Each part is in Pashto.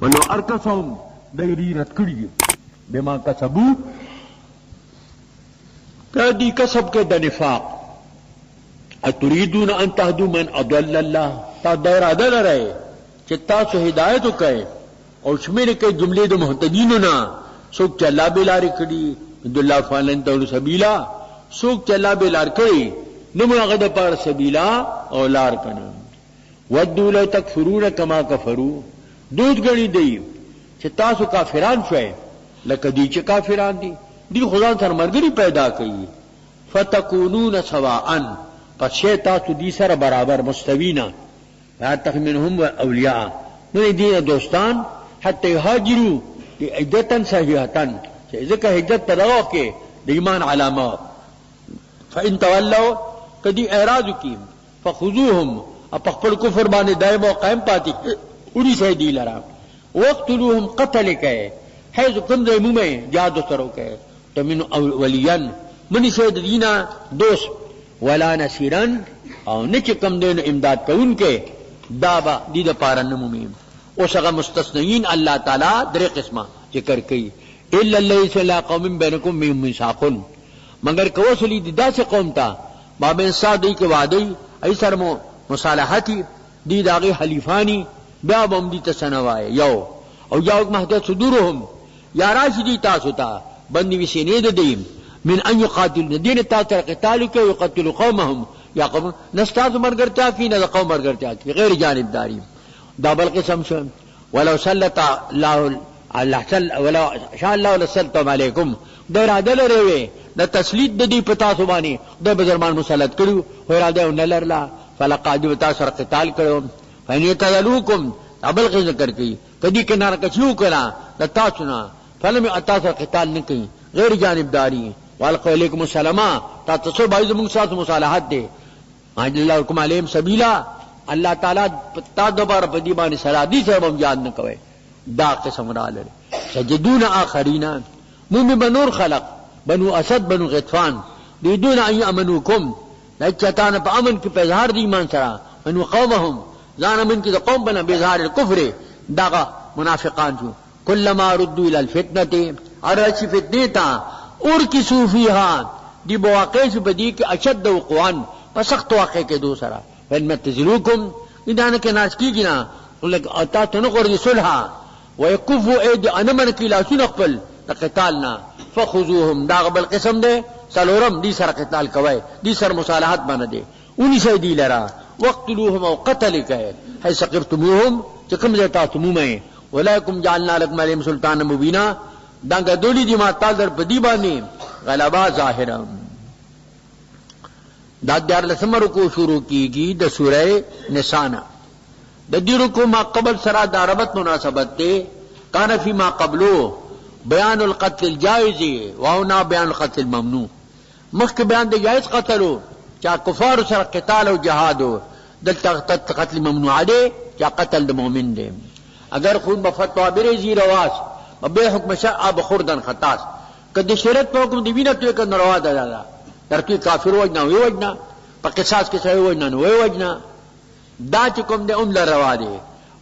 ولو ارکسهم دایری رد کړی بما کسبو کدی کسب کې د نفاق اتريدون ان تهدوا من اضل الله تا دایره اراده لرئ چې تاسو هدایت وکړئ او شمیر کې جملې د مهتدینو نه څوک چې الله بلارې کړي عبدالله فالن تور سبیلا څوک چې الله بلار کړي نو هغه د پاره سبیلا او لار کنه ودوا لو تکفرون کما کفروا دوت غني دی چې تاسو کافران شوي لکه دی چې کافران دي دی خدا سره مرګري پیدا کړي فتكونون سواء پس شی تاسو دی سره برابر مستوینا لا تخمنهم اولیاء نو دی دوستان حتی هاجروا عدتا صحیحتا ځکه هجرت په دغه کې د ایمان علامات فان تولوا کدی اعراض کی فخذوهم اپخپل کفر باندې دائم او قائم پاتې اڑی سے دی لرا وقتلوهم قتل کئ حيث کم دې مومه جادو سره کئ تمن وليان من شهد دینا دوست ولا نصيرن او نه چې کم دین امداد کوونکې دابا دې د پارن مومیم او څنګه مستثنین الله تعالی درې قسمه ذکر کړي الا الذي سلا قوم بينكم من ميثاق مگر کوسلی دي داسې قوم ته بابن صادق کې وعده ای سره مصالحتي دي داغه حلیفانی بیا بم دي تسنوای یو او یو مهده صدورهم یا راشدی تاسو ته بندي وسینې د دیم من ان يقاتل دین تاسو قتال کوي يقتل قومهم یا قوم نستاذ مرګرتا کی نه قوم مرګرتا کی غیر جانبداری دا بل قسم شو ولو سلط الله ولو شاء الله لسلطم علیکم در عدل روي د تسلید د دې پتا سو باندې د بزرمان مسلط کړو هو اراده نه لرلا فلقد تاسو قتال کړو فین تلوکم ابل غ ذکر کی کدی کنار کچو کړه د تاسو نه فلم تاسو قتال نه کوي غیر جانبداری والقوا علیکم السلام تاسو باید موږ سره مصالحت دي الله علیهم سبیلا الله تعالی تا دوباره په دی باندې سره دي سره هم یاد نه کوي دا قسم را لري سجدون آخرین مومن بنور خلق بنو اسد بنو غطفان دون ان یامنوکم لچتان په امن کې په اظهار دی ایمان سره انو قومهم ځان من کې د قوم بنا به اظهار الكفر دا منافقان جو کلما ردوا الى الفتنه ارچ فتنه تا اور کی صوفیها دی بواقع په دی کې اشد وقوان په سخت واقع کې دوسرا فلمت تزلوکم اذا نه کې ناش کیږي نه ولک اتا تنو قرض صلح ويكفوا ايدي انمن کی لا سنقبل قتالنا فخذوهم دا قبل قسم دے سلورم دی سر قتال کوي دی سر مصالحت باندې دي اونې سي دی لرا وقتلوهم او قتل کوي هي سقرتموهم چې کوم ځای تاسو مومه ولکم جعلنا لكم عليهم سلطان مبینا دا غدولی دی ما تعال در بدی باندې غلبا ظاهرا دا در لسمر کو شروع کیږي د سوره نساء د دې رکو ما قبل سره د عربت مناسبت ته کان فی ما قبلو بیان القتل الجائز و هنا بیان القتل الممنوع مخک بیان د جائز قتلو چا کفار سره قتال او جهاد دلته قتل ممنوع دی یا قتل د مؤمن دی اگر خون بفتوا برزی رواس به حکم شرع بخوردن خطاس کدی شریعت په حکم دی وینه ته کنه روا ده درته کافر وجنا وی وجنا په قصاص کې صحیح وجنا نو وی وجنا دا چې کوم دې اون لروا دي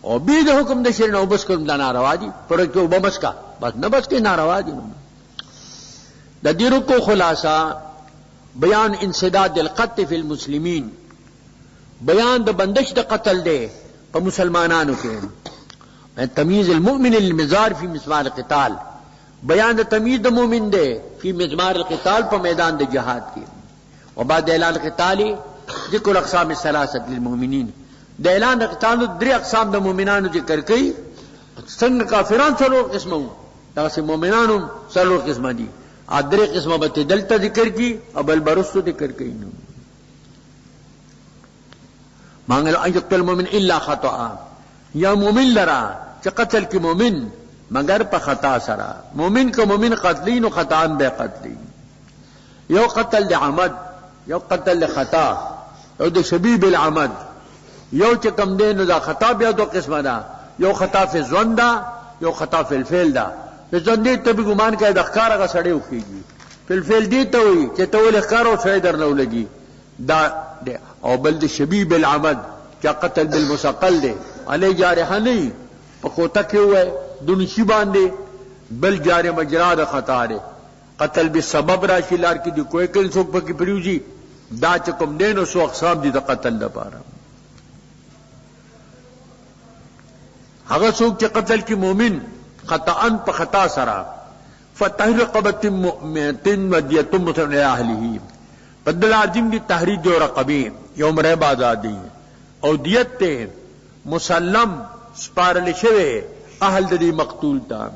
او به د حکم د شریعت او بس کوم دا ناروا دي پر کې وبمس کا بس نه بس کې ناروا دي د دې رکو خلاصہ بیان انسداد القتل فی المسلمین بیان د بندش د قتل دی په مسلمانانو کې تمیز المؤمن للمزار فی مزمار القتال بیان د تمیز د مؤمن دی فی مزمار القتال په میدان د جهاد کې وبعد اعلان القتال ذکر اقسام الثلاثه للمؤمنین د اعلان قتال درې اقسام د مؤمنانو ذکر کړي څنګه کافرانو څلور قسمه تاسو مؤمنانو څلور قسمه دي ا درې قسمه به دلته ذکر کی او بل برستو ذکر کړي نو مانګل ان یقتل المؤمن الا خطا یا مؤمن لرا چې قتل کی مؤمن مگر په خطا سره مؤمن کو مؤمن قتلین او خطان به قتلین یو قتل لعمد یو قتل لخطا یو د شبیب العمد یو چې کم دین دا خطا بیا دو قسمه ده یو خطا فی ظن ده یو خطا فی الفعل ده په ځان دې ته به ګمان کوي د ښکار هغه سړی وکړي په الفعل دې ته وي چې ته ول ښکار او سړی درنه ولګي دا او بل د شبیب العمد چې قتل بالمسقل ده علی جارح نه پکوتا کې وای دونشي باندې بل جار مجرا د خطا ده قتل به سبب راشي لار کې دی کوئی کله څوک پکې پریوږي دا چې کوم دین او سو اقسام دي د قتل لپاره هغه څوک چې قتل کې مؤمن خطأ په خطا سره فتحرير رقبة مؤمنة ودية مسلمة لأهله بدل عظیم دی تحریر جو رقبی یوم ریب آزادی او دیت تے مسلم سپارل شوے اہل دی مقتول تا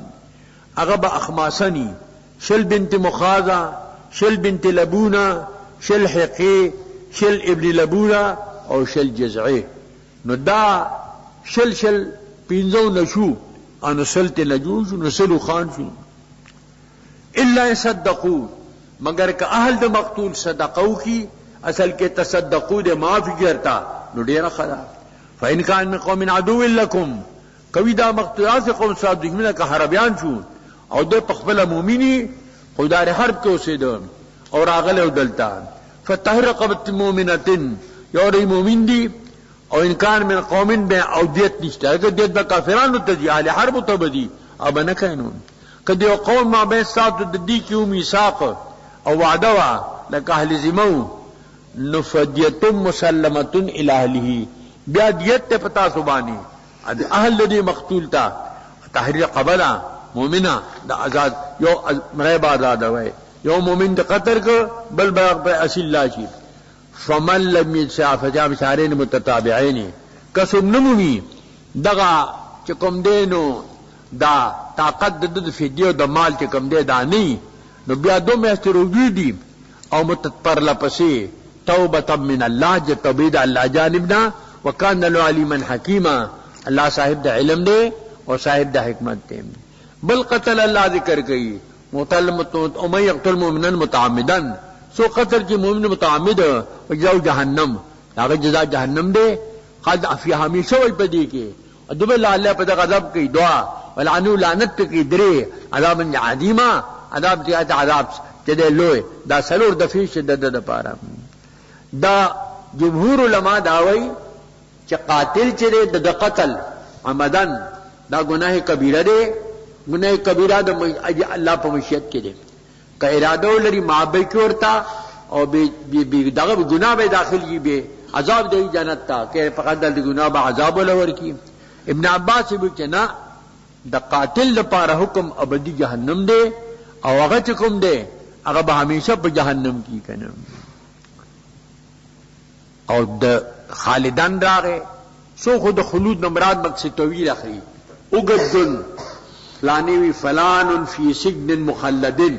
اغب اخماسنی شل بنت مخازا شل بنت لبونا شل حقی شل ابن لبونا او شل جزعی نو دا شل پینزو نشو انو سلت نجو شو نسلو خان شو الا صدقو مگر کہ اہل د مقتول صدقو کی اصل کے تصدقو دے معافی کرتا نو ډیر خدا فإن كان من قوم عدو لكم کوي دا مقتولات قوم صاحب دښمنه که حربیان شو او د خپل مؤمنی خدای حرب کې اوسېدو او راغله دلتا فتحرير رقبة مؤمنة یو مؤمن دی او ان كان من قوم به او دیت نشته اگر دیت د کافرانو ته دی اهل حرب ته بدی اب نه کینو کدی قوم ما به سات د دی کیو میثاق او وعده وا لکه اهل ذمو نفدیت مسلمه الی اهله بیا دیت ته پتا سبانی اهل دی مقتول تا تحریر قبلا مومنہ دا آزاد یو مریب آزاد ہوئے یو مومن دا قطر کو بل باغ پہ اصل لاشی فمن لم يدفع فجاب شهرين متتابعين کسب نمومی دغا چکم دینو دا طاقت د فدیو د مال چکم دے دا نہیں نو بیا دو میاشتې روزي دي او متتپر لپسې توبه من الله ج توبید الله جانبنا وکانه له علیما حکیما الله صاحب د علم دی او صاحب د حکمت دی بل قتل الله ذکر کوي متلمت او من يقتل مؤمنا متعمدا سو قتل کی مومن متعمد وجزاء جهنم هغه جزاء جهنم دی قد فی همیشه وي پدې کې ادب الله په غضب کوي دعا ولعنو لعنت کوي درې عذاب عظیما عذاب دی عذاب چې لوی دا سلور د فیش د پاره دا جمهور علما داوي چې قاتل چې د قتل عمدن دا گناہ کبیره دی گناہ کبیره د الله په مشیت کې دی که اراده لري معبه کې ورتا او به دغه گناہ به داخل کی به عذاب دی جنت تا کې فقط د گناہ به عذاب ولور کی ابن عباس به کنا د قاتل لپاره حکم ابدی جهنم دی او هغه کوم دی هغه به همیشه په جهنم کې کنه او د خالدان راغه سو خود خلود نمراد مقصد طویل اخری اگدن فلانی وی فلان فی سجن مخلدن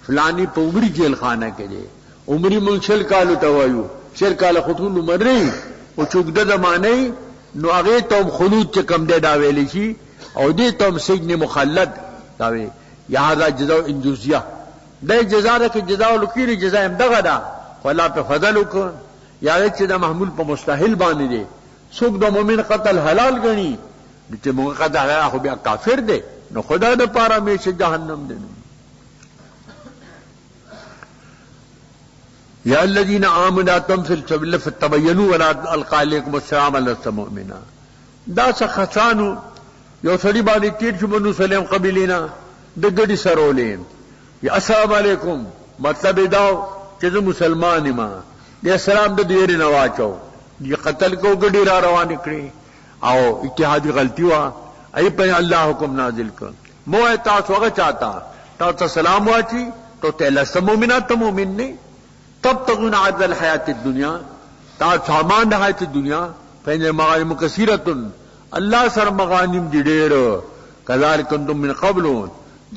فلانی په عمری جیل خانه کې دی عمری مونږ شل کالو توایو شل کال خطون عمر نه او چوکده زمانه نو هغه ته خلود چې کم دی دا ویل شي او دې ته سجن مخلد دا وی یا هذا جزاء انجوزیه دا جزاء ده کې جزاء لکیر جزاء هم دغه ده ولا په فضل وک یا چې دا محمول په مستحیل باندې دی څوک د مؤمن قتل حلال غني چې موږ قتل حلال خو بیا کافر دی نو خدا د پاره مې جهنم دی یا الذين آمنوا تمثل سبيل فتبينوا ولا القى عليكم السلام لست مؤمنا دا څخسانو یو سړي باندې تیر شو بنو سلیم قبیلینا د ګډي سرولې یا السلام علیکم مطلب دا چې مسلمان ما دې السلام د دې رواچو یہ قتل کو گڑی را روان کړي او اتحادی غلطی وا ای په الله حکم نازل کړ مو تاسو هغه چاہتا تاسو سلام واچي تو تل سمومنات مومن نه تب تغون عز الحیات الدنیا تا سامان حیات الدنیا فین مغانم کثیرۃ الله سر مغانم دي ډېر کذالک کنتم من قبل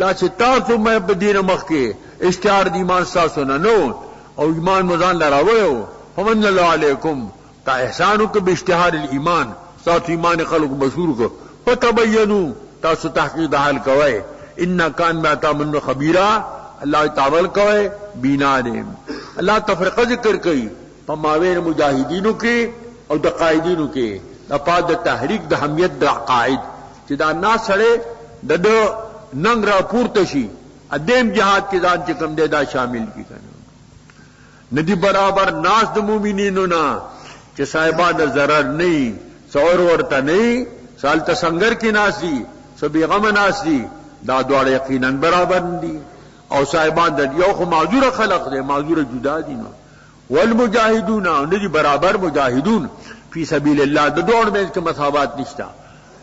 دا چې تاسو مې په دین مخ کې اشتهار دی ایمان تاسو نه نو او ایمان مزان لراویو فمن الله علیکم تا احسانو که باشتهار الایمان تاسو ایمان خلق مشهور کو فتبینوا تاسو تحقیق حال کوي ان کان ما تعملون خبیرا الله تعالی کوي بینا دې الله تفریقه ذکر کوي په ماوین مجاهدینو کې او د قائدینو کې د پاد تحریک د حمیت د عقاید چې دا ناس سره د ننګ را پورته شي ادم جهاد کې ځان چې کم دې دا شامل کی کنه ندی برابر ناس د مومنینو نه چې صاحبان ضرر نه څور ورته نه سال تسنگر کی ناس دی سبی غم ناس دی دا دوار یقینا برابر دی او صاحبان د یو خو معذور خلق دی معذور جدا دي نو والمجاهدون ندی برابر مجاهدون فی سبیل الله د دوړ مې کې مساوات نشتا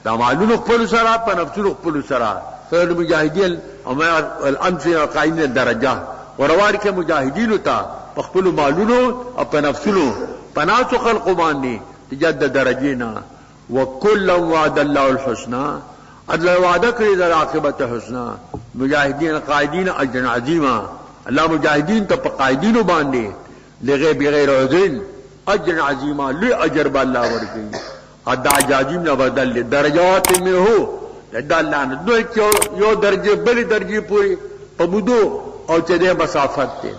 دا معلوم خپل سره په نفسو خپل سره فعل مجاهدین او الانف قائم الدرجه وروار کې مجاهدین تا خپل معلومو او په نفسو پناسو خلق باندې تجدد درجینا وکل وعد الله الحسنى الله وعده کړی د عاقبت حسنا مجاهدین قائدین اجر عظیما الله مجاهدین ته په قائدینو باندې لغه بغیر عذر اجر عظیما لوی اجر به الله ورکړي ادا عظیم نه بدل درجات میں ہو دا الله نه دوی یو درجه بل درجه پوری په بودو او چې د مسافت ته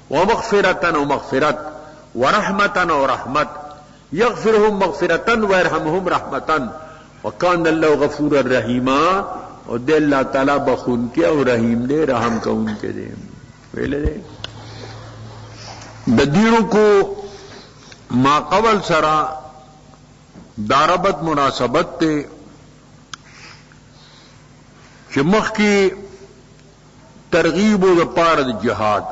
ومغفرة او مغفرت ورحمة او رحمت یغفرهم مغفرة ويرحمهم رحمة وکان الله غفور الرحیم او د الله تعالی بخون کې او رحیم دے رحم کون کې دے ویل دے د دیرو کو ما قبل سرا داربت مناسبت تے چې مخ کی ترغیب او پار د جهاد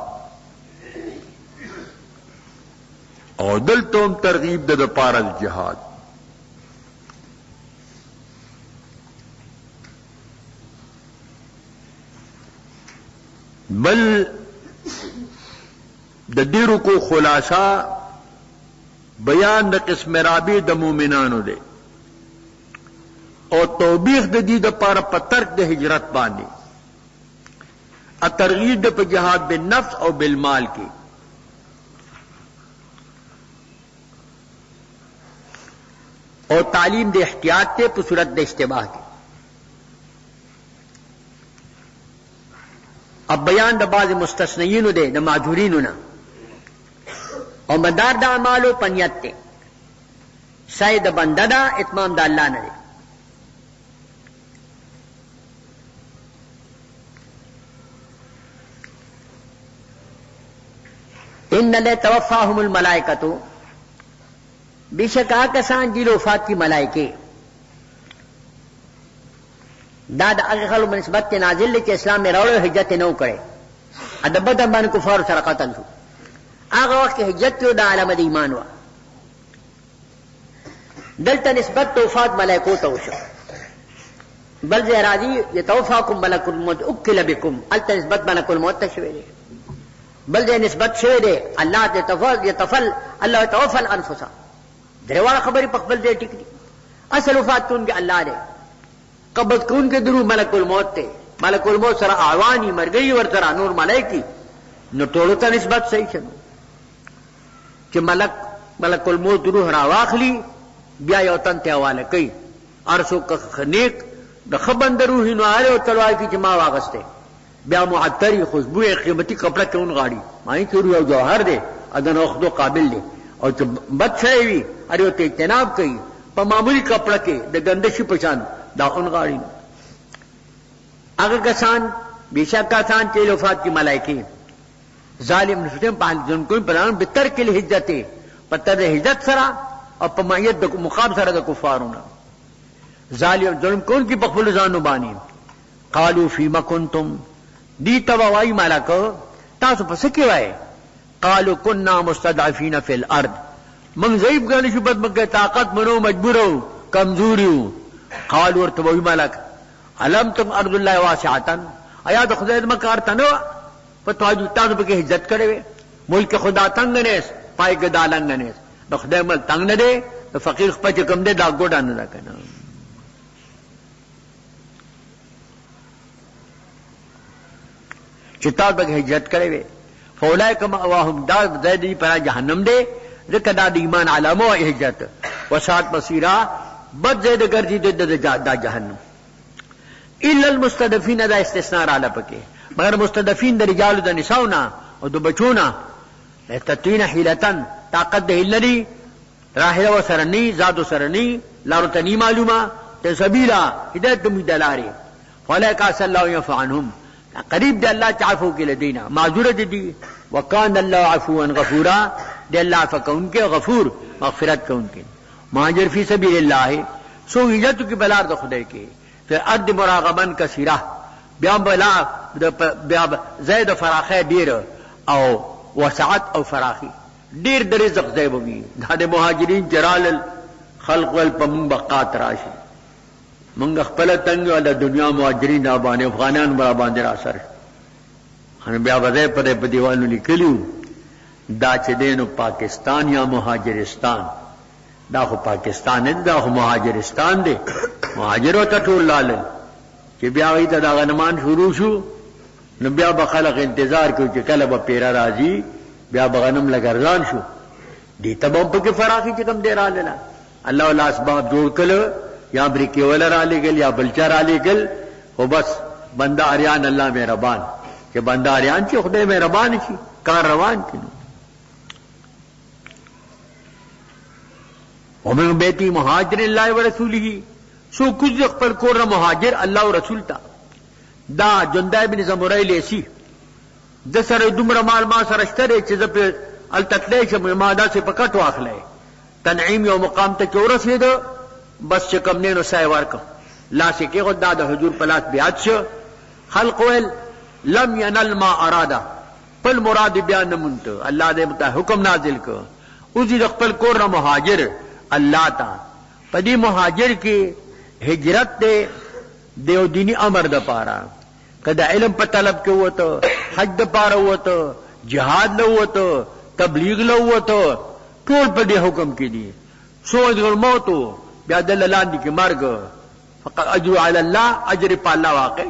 او دلتم ترغیب د پار د جهاد بل د دیرو کو خلاصہ بیان د قسم رابع د مومنانو دے او توبیخ د دې د پاره په ترک د هجرت باندې ا ترغیب د په جهاد بالنفس او بالمال کې او تعلیم د احتیاط ته په صورت د اشتباه کې اب بیان د بعض مستثنیینو دے د معذورینو نه او مدار د اعمالو پنیت ته سید بنده دا اتمام د الله نه دی ان لتوفاهم الملائکۃ بشکا کسان جی وفات کی ملائکے دا د هغه خلکو نسبت نازل چې اسلام میں راوړ هجرت نه وکړي ادب د باندې کفار سره قتل شو هغه وخت هجرت یو د علامه د ایمان و دلته نسبت توفات ملائکو ته وشو بل ځای راځي یتوفاکم ملک الموت اکل بكم الته نسبت ملک الموت ته شوی دی بل ځای نسبت شوی دی الله ته يتفل الله يتوفى الانفس دروا خبرې په خپل ځای ټیک دي اصل وفاتون کې الله دی قبض کون کے درو ملک الموت تے ملک الموت سره اعوانی مرگئی ور سره نور ملائکی نو ټولو ته نسبت صحیح شنو چې ملک الموت روح را واخلی بیا یو تن ته حواله کوي ارسو خنیک د خبند روح نو آره او تلوار کی چې ما واغسته بیا معطری خوشبو قیمتي کپڑا کون غاړي مای کې روح او جوهر دی اذن وختو قابل دی او چې بد شي وي اره ته اجتناب کوي په معمولی کپڑا کې د گندشي پہچان دا ان غاڑی اگر کسان بیشک کسان چیل وفات کی ملائکی ظالم نسوٹیں جن کو پران بتر کے لیے ہجرت پتر ہجرت سرا اور پمایت مقام سرا دا کفارونا ظالم ظلم کون کی بخبل زانو بانی قالو فیما کنتم دی تواوائی مالکو تاسو پسکی وائے قالو کننا مستضعفین فی الارض من ضعیف گانی شبت مکہ طاقت منو مجبورو کمزوریو قال ورتبوی ملک علم تم ارض الله واسعتن آیا د خدای د مکار تنو پتواجو تاسو به هجرت کړي ملک خدا تنگ نه پای ګدالنګ نه د خدای مل تنگ نه دی د فقیر خپل کم دی دا ګډ نه کنه چې تاسو به هجرت کړي فولائک مأواهم دا زیدی پر جهنم دی ذکر دا ایمان علامه او هجرت وسات بصیرا بد زید گرجی دا جہنم الا المستضعفین دا استثناء را لپکے مگر مستضعفین دا رجال دا نساؤنا اور دا بچونا تتوین حیلتن طاقت دا ہلنی راہلہ و سرنی زاد و سرنی لارو تنی معلومہ تسبیلا ہدایت دمی دلاری فولیکا صلی اللہ یفعنہم قریب دا اللہ چعفو کے لدینا معذور دی وکان اللہ عفوا غفورا دا اللہ عفا کا ان کے غفور مغفرت کا ان کے مہاجر فی سبیل اللہ سو هجرت کی بلار د خدای کې فی ارض مراغبن کثیره بیا بلا بیا زید فراخه ډیر او وسعت او فراخی ډیر د رزق ځای وي د مهاجرین جرال خلق ول پم بقات راشي منګ خپل تنگ ول دنیا مهاجرین باندې افغانان باندې را سره ان بیا وځي په دیوالو لیکلو دا چې دینو پاکستان یا مهاجرستان دا خو پاکستان نه دا خو مهاجرستان دی مهاجر ته ټول لال چې بیا وی ته دا غنمان شروع شو نو بیا به خلک انتظار کوي چې کله به پیرا راځي بیا به غنم لګرځان شو دې تبم په کې فراخي چې کم دی را لاله الله ولا اسباب جوړ کړو یا بریکي ولا را لګل یا بلچا را لګل خو بس بنده اریان الله مهربان چې بنده اریان چې خدای مهربان شي کار روان کړي ومن بیتی مهاجر الله و رسوله سو کچھ خپل کور مهاجر الله او رسول تا دا جندای بن زمری لیسی د سره دومره مال ما سره شته چې ز په التتلی شم ما دا څه پکټ واخلې تنعیم یو مقام ته کې ورسېد بس چې کم نه نو سای ورک لا شي کې خدای د حضور پلاس بیات شو خلق ول لم ينل ما اراده پل مراد بیان منت الله دې مت حکم نازل کو او دې خپل کور مهاجر اللہ تا پدی مہاجر کی ہجرت دے دیو دینی امر دا پارا کدا علم پا طلب کے ہوا تو حج دا پارا ہوا تو جہاد لو ہوا تو تبلیغ لو ہوا تو ٹول پا دی حکم کی دی سو ادھر موتو بیاد اللہ لاندی کی مرگ فقط اجر علی اللہ اجر پا اللہ واقع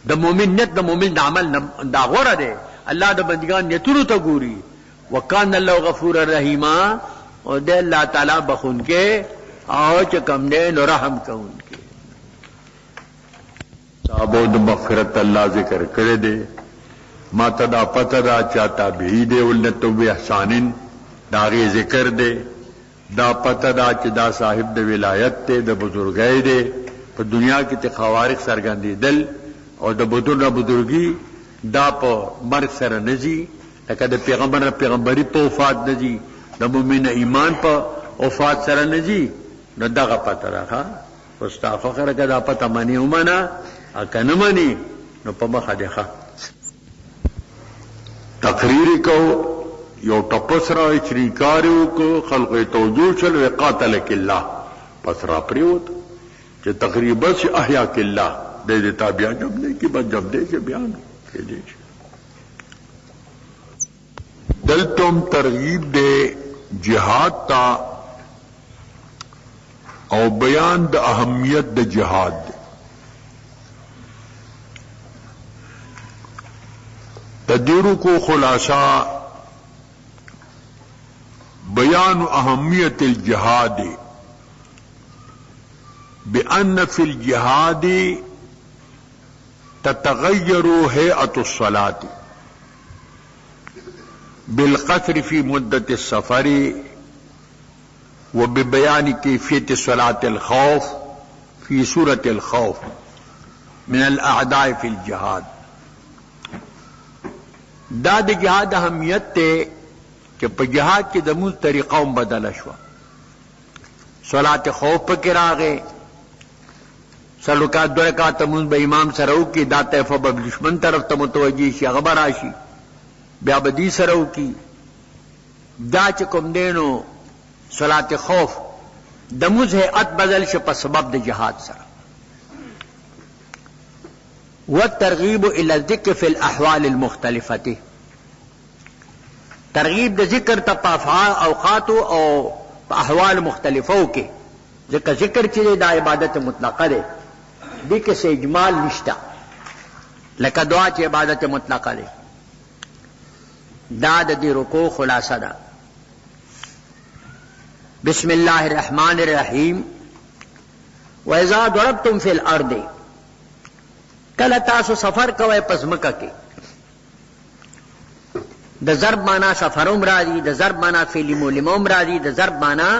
دا مومن نیت دا مومن دا عمل دا غورا دے اللہ دا بندگان نیتونو تا گوری وکان اللہ غفور الرحیمہ اور دے اللہ تعالیٰ بخون کے آؤ چکم دے نو رحم کون کے صحابو دا مغفرت اللہ ذکر کرے دے ما تدا پتہ دا چاہتا بھی دے ولنتو بی احسانن داغی ذکر دے دا پتہ دا چا دا صاحب دا ولایت دے دا بزرگائی دے پا دنیا کی تی خوارق سرگندی دل اور دا بزرگی دا پا مرگ سر نزی لکہ دا پیغمبری پا وفات نزی دا مومن ایمان پا وفات سره نزی نو دغه پته راخه استا فخر کدا پته منی ومنا اکنه منی نو په مخه ده تقریر کو یو ټپس را چریکاریو کو خلق توجه چل وقاتلک الله پس را پریوت چې تقریبا سی احیا کله د دې تابع جب نه کی بد جب دې چې بیان کې دې دلتم ترغیب دے جہاد تا او بیان د اہمیت د جہاد دے تدیرو کو خلاصہ بیان اہمیت الجہاد بأن فی الجہاد تتغیر ہیئت الصلاة بالقصر في مدة السفر وببيان كيفية صلاة الخوف في سورة الخوف من الأعداء في الجهاد دا د جهاد اهمیت ته کہ په جهاد کې د موږ طریقه هم بدل شو صلاة خوف پکې راغې سلوکات دوه رکعات موږ به امام سره وکي دا طرف به دشمن طرف ته متوجي شي هغه راشي بیا بدی سرو کی دا چکم دینو صلاة خوف دموز حیعت بدل شو پا سبب دا جہاد سر والترغیب الى الذکر فی الاحوال المختلفت ترغیب دا ذکر تا پا اوقاتو او پا احوال مختلفو کے ذکر چلے دا عبادت مطلقہ دے دی کسی اجمال نشتا لکہ دعا چی عبادت مطلقہ دے دا دی رکوع خلاصہ دا بسم اللہ الرحمن الرحیم وَإِذَا ضَرَبْتُمْ فِي الْأَرْضِ کل تاسو سفر کوئے پزمکہ کے دا ضرب مانا سفرم را دی دا ضرب مانا فعل مولمم را دی دا ضرب مانا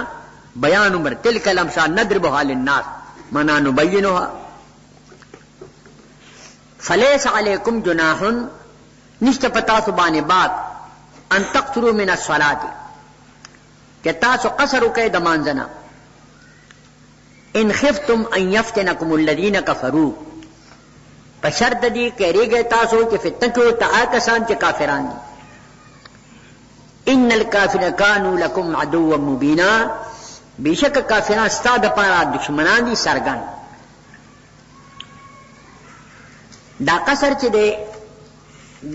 بیان عمر تلک الامثال نضربها للناس مانا نبینها فلیس علیکم جناح نشت پتاسو بانے بات ان تقصروا من الصلاة کہ تاسو قصر کئی دمانزنا ان خفتم ان یفتنکم الذین کفروا پشرط دی کہری گئے تاسو کہ فتنہ کو تا کسان چ کافران دی ان الکافرین کانوا لکم عدوا مبینا بیشک کافران استاد پارا دشمنان دی سرگن دا قصر چ دے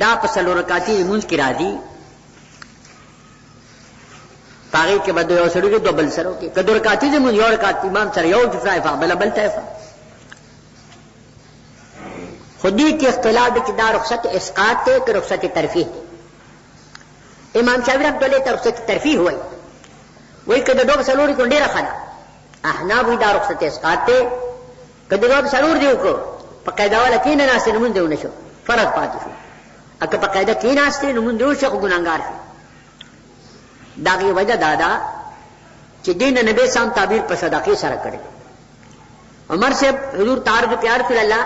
دا پسلو رکاتی منز کی راضی پاگی کے بعد یو سڑو کے دو بل سرو کے کدو رکاتی دے منز یو رکاتی امام سر یو جفرائفا بلا بل تیفا خودی کی اختلاف دے دا رخصت اسقاط تے کہ رخصت ترفیح تے امام شافعی رحمۃ اللہ تے رخصت ترفیح ہوئی وہی کہ دو بسلوری کو ڈیرا خلا احناف دا رخصت اسقاط تے کہ دو بسلور دیو کو پقیدہ والا کی ناستے نمون دیو نشو فرض پاتی شو اکا پقیدہ کی ناستے نمون دیو شو گناہگار شو داغی وجہ دادا چی دین نبی سام تعبیر پر صدقی سارا کرے عمر سے حضور تعارض پیار فی اللہ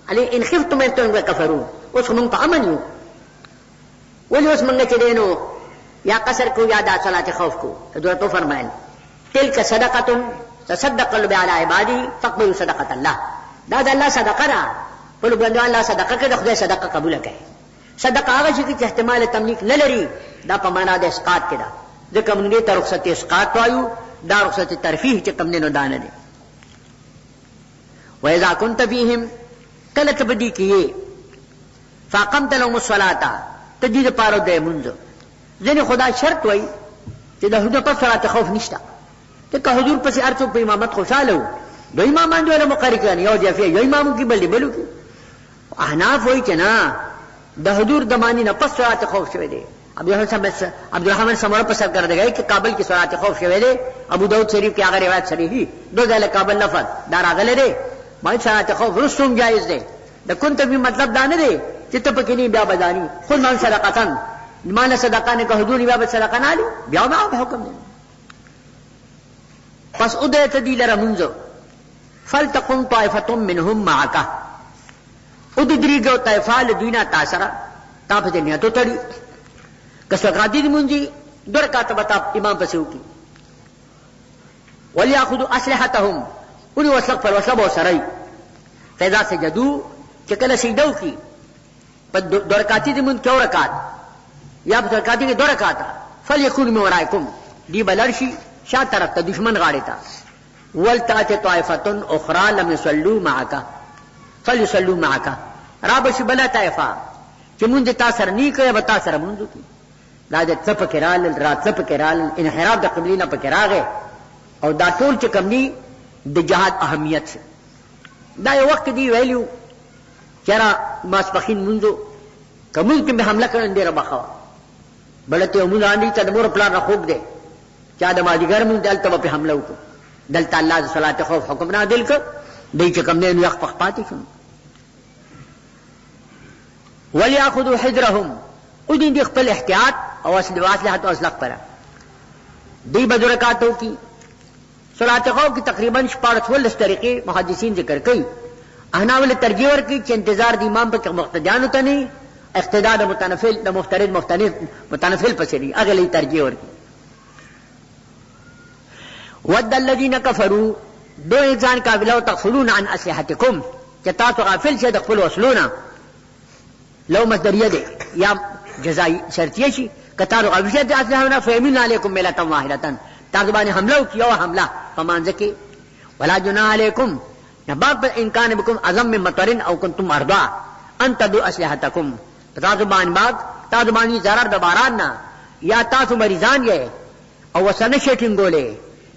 علی ان خفتم ان تم کفرون اس کو منگتا امن یوں ولی اس منگا چی دینو یا قصر کو یا دا صلاة خوف کو حضور تو فرمائن تلک صدقتم تصدق قلب علی عبادی فقبلوا صدقت اللہ دا اللہ صدقہ را بلو بندو اللہ صدقہ کے خدای صدقہ قبول کرے صدقہ آغا شکی چی احتمال تملیک نلری دا پمانا دا اسقاط کے دا ذکر من دیتا رخصت اسقاط وایو دا رخصت ترفیح چی کم دینو دانا دے وَإِذَا كُنْتَ فِيهِمْ کلت بدی کیے فاقمت لهم الصلاة تجید پارو دے منزو زین خدا شرط وئی چی دا حضور پر صلاة خوف نشتا تکا حضور پسی ارچو پا امامت خوشالو دو امامان جو ہے مقرکانی یو جیفیہ یو اماموں کی بلدی بلو کی احناف ہوئی چنا دا حضور دمانی نا پس صلاة خوف شوئے دے عبدالرحمن سمورہ پسر کر دے گئے کہ کابل کی صلاة خوف شوئے دے ابو داؤد شریف کی آگر روایت صریحی دو زیل کابل لفظ دار آگلے دے مائی صلاة خوف رسوم جائز دے دا کنت بھی مطلب دانے دے چتا پکنی بیا بدانی خود مان صدقتن مانا صدقانے کا حضور بیا صدقہ نالی بیا میں آپ حکم دے پس ادیت دیل رمنزو فلتقم طائفتم منهم معك اددری گو طائفال دوینا تاثرہ تاپت نیتو تڑی کسوکاتی دی منجی درکات بتا امام پسیو کی ولیاخذوا اسلحتهم انہی وسلق پر وسلب و سرائی فیضا سجدو چکل سجدو کی درکاتی دی منج کیوں رکات یا درکاتی کی دو رکاتا فلیکون من ورائکم دی بلرشی شاہ طرف تا دشمن غارتا ولتات طائفتن اخرى لم يصلوا معك فليصلوا معك رابش بلا طائفہ کہ منذ تاثر نہیں کہ بتاثر منذ کی راجت سپ کرال رات سپ کرال انحراف د قبلینا پکرا گئے اور دا ټول چې کمنی د جهاد اهمیت سے دا یو وخت دی ویلیو چرا ماسپخین منذ کمل کې به حمله کړن ډیر بخوا بلته موږ باندې چې د مور پلان راخوب دے چا د ماجګر مون دلته په حمله وکړو دلتا اللہ صلاة خوف حکم نہ دل کر دی چکم نے یخ پخ پاتی شن ولیاخذوا حذرهم ادین دی خپل احتیاط او اسلحہ تو اسلحہ پر دی بدرکاتوں کی صلاة خوف کی تقریباً 14 طریقے محدثین ذکر کئی احناف ترجیح ور کی چ انتظار دی امام پر مقتدیان ہوتا نہیں اقتداء متنفل مفترض متنفل پسری اگلی ترجیح ور کی ود الذین کفروا دو انسان قابلو تغفلون عن اسلحتکم چتاسو غافل سے دخل وصلونا لو مصدریہ دے یا جزائی شرطیہ شی کتارو غافل سے اسلحنا فیمین علیکم ملتا واحدتا تازبانی حملو کیا حملہ فمان زکی ولا جناح علیکم نباب انکان بکم عظم من مطرن او کنتم ارضا ان تدو اسلحتکم تازبان باغ تازبانی ضرر دباراننا یا تاسو مریضان یہ او وسن شیٹنگ گولے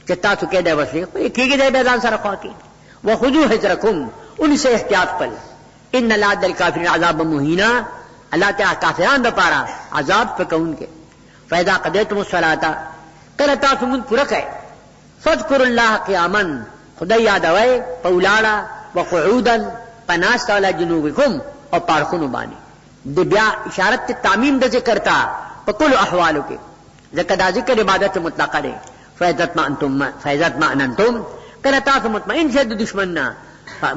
چتا تو کہہ دے وسیق کی دے بیان سره خوا کی وخذوا حذرکم ان سے احتیاط پل ان لعد الکافرین عذاب مہینا اللہ تعالی کافران د پارا عذاب پکون کے فاذا قضیتم الصلاۃ کرتا تم پورا کہ فذكروا الله قیاما خدای یاد وای پولاڑا وقعودا پناست علی جنوبکم اور پارخونو بانی د بیا اشارت تعمیم د ذکر تا پکل احوالو کے ذکر ذکر عبادت مطلقہ دے فیضت ما انتم کرتا تو مطمئن سے دشمننا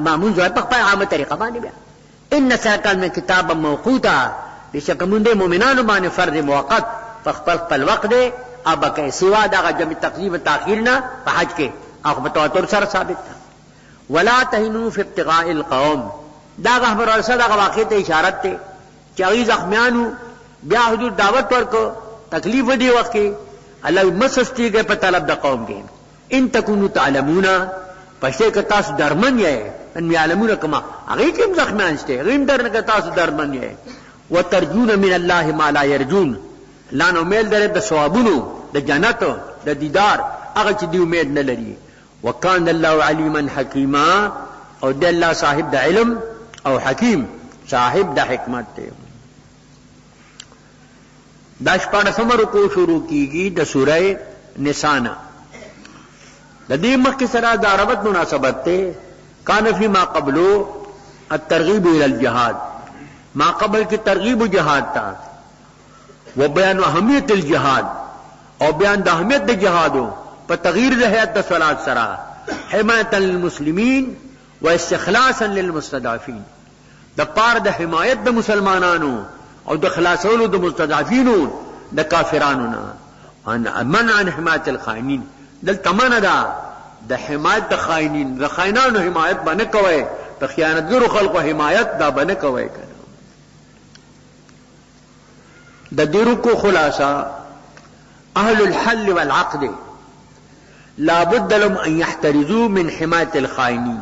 معمول جو ہے پخ پائے عام طریقہ بانی بیا ان سرکل میں کتابا موقوتا بے شک مندے مومنان بانی فرض موقت پخ پل وقت دے اب کہ سوا دا جمع تقریب تاخیرنا حج کے او متواتر سره ثابت ده ولا تهنوا في ابتغاء القوم دا خبر ورسه دا واقع ته اشاره ته چې هغه زخمیانو بیا حضور دعوت ورکو تکلیف دی وخت کې الله مسستیږي په طلب د قوم کې ان تکونوا تعلمون پښته ک تاسو درمن یې ان یعلمون کما هغه کوم زخمیان شته غیم درنه ک تاسو درمن یې وترجون من الله ما لا يرجون لا نو میل درې د ثوابونو د جنت د دیدار هغه چې دی امید نه لري وکان الله علیما حکیما او د الله صاحب د علم او حکیم صاحب د حکمت دی دا شپاړسمه رکوع شروع کیږي د سوره نساء نه د دې مخکې سره د عربت مناسبت ته کان فی ما قبلو الترغیب الى الجهاد ما قبل کی ترغیب جهاد تا و بیان اهمیت الجهاد او بیان د اهمیت د جهادو په تغییر د هيئت د صلات سره حمایت للمسلمین و استخلاصا للمستضعفین د پار د حمایت د مسلمانانو او د خلاصولو د مستضعفینو د کافرانو نه ان منع عن حمایت الخائنین دل تمنه دا د حمایت د خائنین د خائنانو حمایت باندې کوي د خیانتګرو خلقو حمایت دا باندې کوي کنه د دیرو کو خلاصہ اهل الحل والعقد لا بد لهم ان يحترزوا من حمایت الخائنین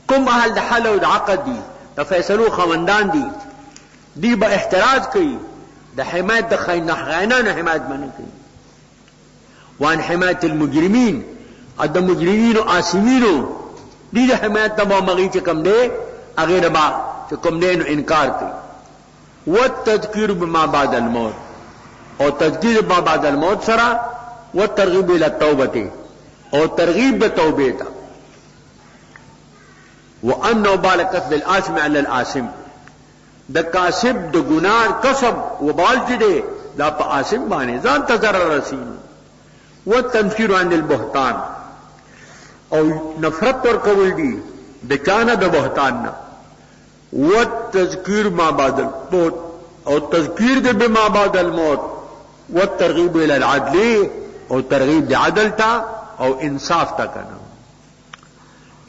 کوم اهل د حل او د عقد دي د فیصلو خوندان دي دی به احتراز کوي د حمایت د خائنانو حمایت باندې کوي وان حمایت المجرمین او د مجرمین او آثمینو دی د حمایت د مغی چې کم دی هغه نه با چې کوم دی نو انکار کوي والتذکیر بما بعد الموت او تذکیر بما بعد الموت سره والترغیب الى التوبه او ترغیب د توبه ته وانه بالکت للآثم على الآثم د کاسب د ګناه کسب وبال چې دی دا په آثم باندې ځان ته ضرر رسید والتنفير عن البهتان او نفرت ورکول دي د چانه د بهتان نه والتذکیر ما بعد الموت او تذکیر د بما بعد الموت والترغیب الى العدل او ترغیب د عدل تا او انصاف تا کنه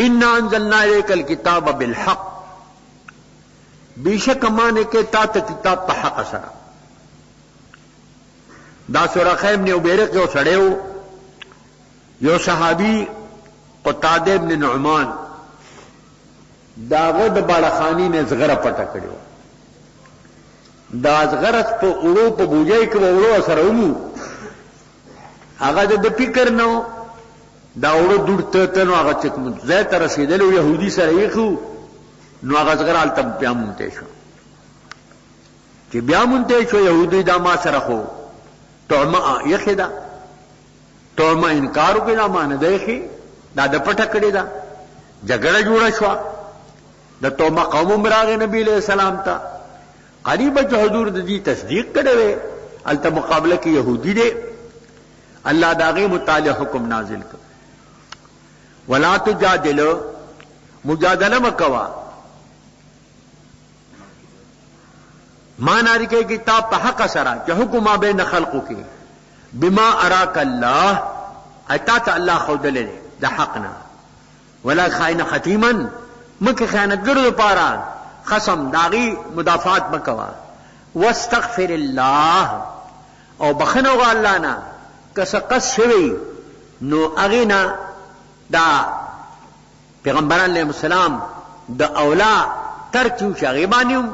ان انزلنا الیک الكتاب بالحق بیشک مانے کے تا کتاب په حق سره دا سورہ خیم نے اوبیرے کے سڑیو یو صحابی قتادہ ابن نعمان داغه د بالاخانی نه زغره پټه کړو دا زغره په اورو په بوجای کې اورو سره ومو هغه د فکر نو دا اورو دورته ته نو هغه چې زه تر رسیدلو يهودي سره یې خو نو هغه زغره ال تب بیا مونته شو چې بیا مونته شو يهودي دا ما سره خو توما یخدا توما انکار وکړه مان دی دا د پټه کړی دا جګړه جوړه شو د توما قوم مراغ نبی علیہ السلام تا قریب جو حضور دی تصدیق کړي الته مقابله کې يهودي دي الله داغه متعلق حکم نازل کړ ولا تجادلوا مجادله مکوا ما ناری کې کتاب په حق سره چې حکم ما بین خلقو کې بما اراك الله اتات الله خودل د حقنا ولا خائن ختیما مکه خیانتګرو لپاره قسم داغي مدافعات مکوا واستغفر الله او بخنو الله نه کسقص شوی نو اغینا دا پیغمبران علیہ السلام د اولا ترکیو شغیبانیوم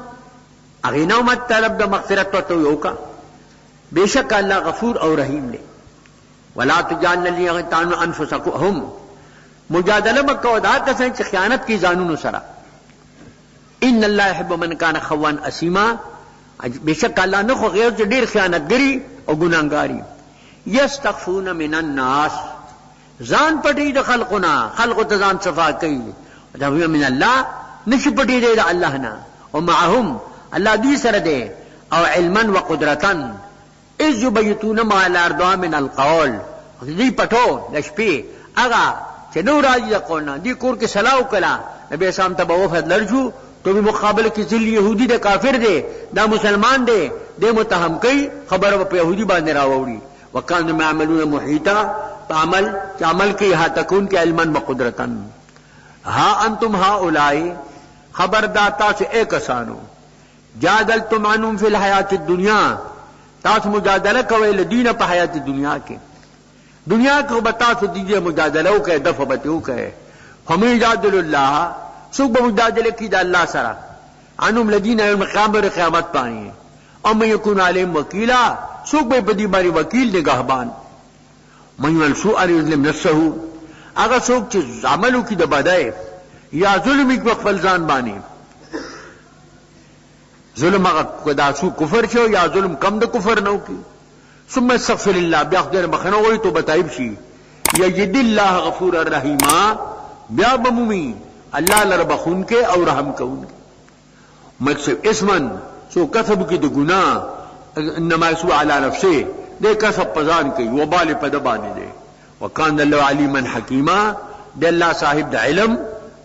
اغینا مطلب د مغفرت تو یوکا بیشک اللہ غفور اور رحیم لے ولا تجعلوا ليغتانوا انفسكم مجادله مکو دا کسان چې خیانت کی ځانونو سره ان الله يحب من كان خوان اسیما بیشک الله نه خو غیر ډیر خیانتګری او ګناګاری یستغفون من الناس ځان پټی د خلقنا خلق ته ځان صفا کوي دا من الله نشي پټی دی د الله نه او معهم الله دې سره دی او علما وقدرتا اذ يبيتون ما الارض من القول دې پټو د شپې هغه چې نو راځي قولنا دې کور کې سلاو کلا نبی سلام ته وفد لرجو تو به مقابله کې ذل يهودي د کافر دی دا مسلمان دی د متهم کوي خبره په يهودي باندې راوړي وکانه معاملون محیطا अमल की हातकून के इल्मन व कुदरतन। हा अंतुम हा उलाई खबरदाता से एक असानो जादल तुम अनुम फिल हयात दुनिया तास मुजादला कवे लदीन पर हयात दुनिया के दुनिया को बता सो दीजिए मुजादला कहे दफ बतू कहे हमें जादुल्लाह सुख मुजादले की अल्लाह सरा अनुम लदीन मकाम क़यामत पाए और मैं यकून आलिम वकीला सुख में बदी बारी वकील निगाहबान मयूसू अलिम नसहू अगर सुख चीज अमलू की दबादाए या जुल्म एक वक्त फलजान बानी जुल्म अगर दासू कुफर छो या जुल्म कम द कुफर न की सुम्मा सफ़िल्लाह ब्याखदर मखनो हुई तो बताइब शी या यदिल्लाह गफूर रहीमा ब्या बमुमी अल्लाह लरबखून के और रहम कऊन के मकसद इसमन सो कसब की दुगुना नमासु अला नफ्से दे कसब पजान की वबाल पदबाने दे वकान अल्लाह अलीमन हकीमा दे अल्लाह साहिब द इल्म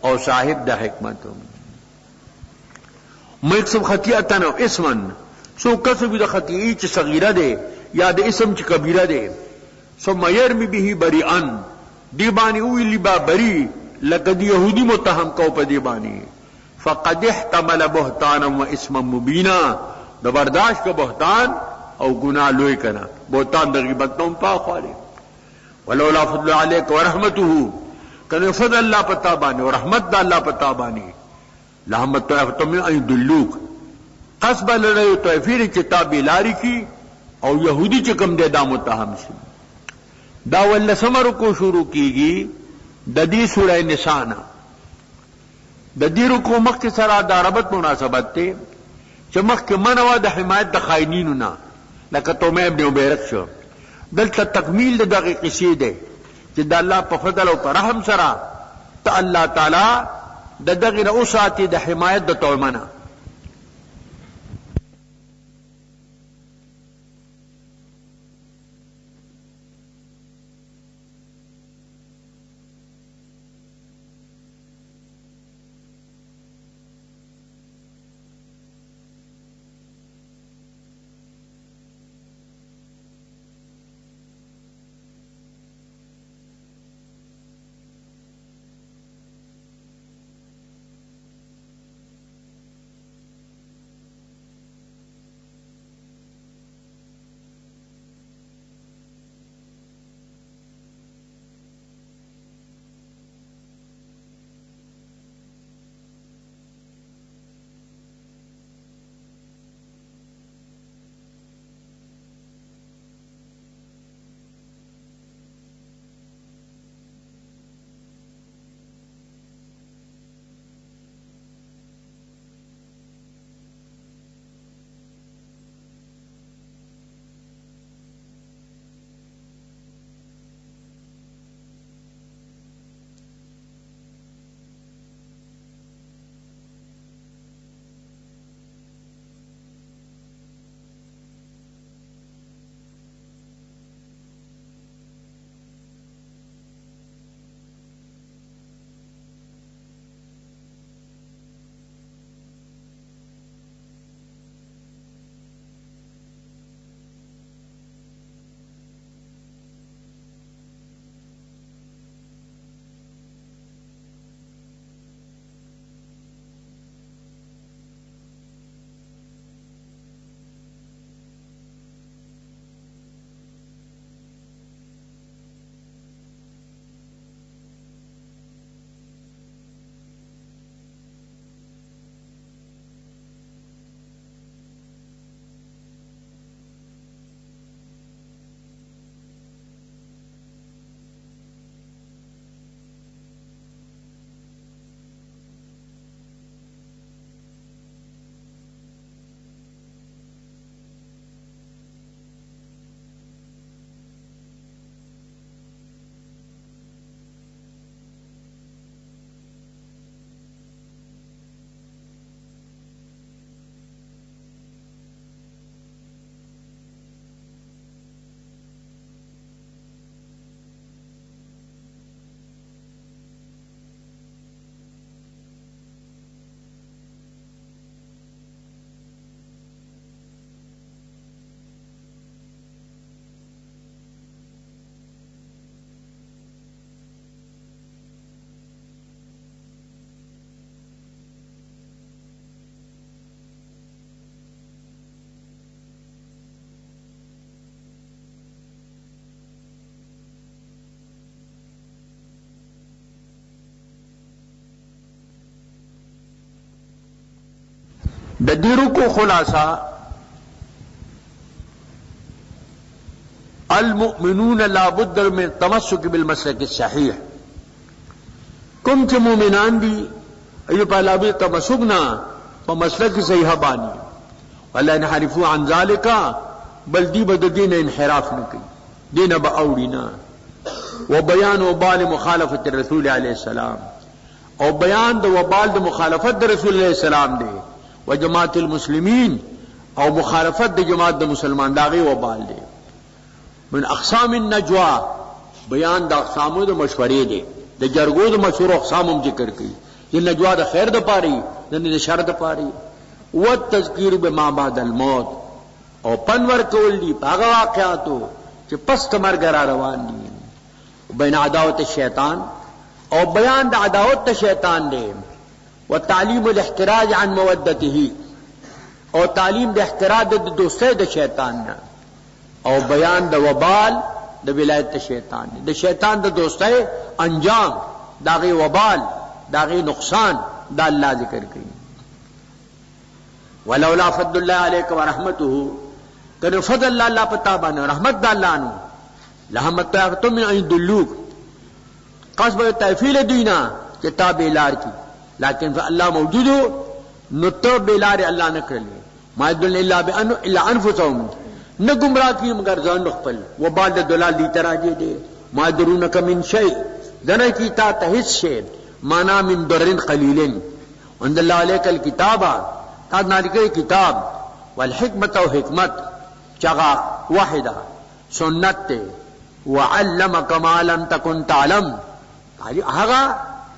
और साहिब द हिकमत मकसद खतियतन और इसमन सो कसब द खती च सगीरा दे या द इसम च कबीरा दे सो मयर में भी बरी अन दीबानी उई लिबा बरी लकद यहूदी मुतहम को पदीबानी फ़क़द इह्तमल बुहतानम व इस्मम मुबीना द बर्दाश्त का बुहतान और गुनाह लोई करना बुहतान द ग़ीबत तुम पा ख्वाले वलौला फज़लु अलैका व रहमतुहु कने फज़ल अल्लाह पता बानी और रहमत द अल्लाह पता बानी लहमत तुम अई दुल्लूक कसब लड़े तो फिर किताबी लारी की और यहूदी चकम दे दाम मुतहम से दावल समर को शुरू कीगी ददी सूरह निशाना ददी रुको मख के सरा दारबत मुनासबत थे चमख के मनवा द हिमायत द खाइनीन ना लक तो मैं अपने उबेरक शो दल तकमील दगे किसी दे जिद अल्लाह पफदल और रहम सरा त अल्लाह ताला ददगी न उसाती द हिमायत द तोमना د دې رکو خلاصہ المؤمنون لا بد من التمسك بالمسلك الصحيح. کوم چې مؤمنان دي ایو په لابد تمسک نه په مسلک صحیح باندې ولا ينحرفوا عن ذلك بل دی بد دین انحراف نه کوي دین به اورینا وبيان وبال مخالفه الرسول عليه السلام او بیان د وبال د مخالفت د رسول الله السلام دی وجماعت المسلمین او مخالفت د جماعت د مسلمان داغي وبال دی. من اقسام النجوا بیان د اقسامو د مشورې دی د جرګو د مشورو اقسام هم ذکر کړي چې نجوا د خیر د پاره د شر د پاره او تذکیر بما بعد الموت او پنور کول دی هغه واقعاتو چې پس مرګ را روان دي بین عداوت الشیطان او بیان د عداوت شیطان دی وتعلیم الاحتراز عن مودته او تعلیم د احتراز د دوستۍ د شیطان نه او بیان د وبال د ولایت شیطان دی د شیطان د دوستۍ انجام داغي وبال داغي نقصان دا الله ذکر کوي. ولولا فضل الله عليك ورحمته کله فضل الله پتا باندې رحمت د الله نو لهمت تم من يدلوك قصب تفیل دینا چې تابع لار کی لیکن الله موجود نو تو بلار الله نه کړل ما يدل الا بان الا انفسهم نه گمراه کی مگر ځان خپل وبال د دلال دی تراجه دي ما درونک من شيء دنه کی تا تهس شی معنا من درن قلیلن ان الله عليك الكتاب تا نالکه کتاب والحکمت او حکمت چغا واحده سنت وعلمك ما لم تكن تعلم هغه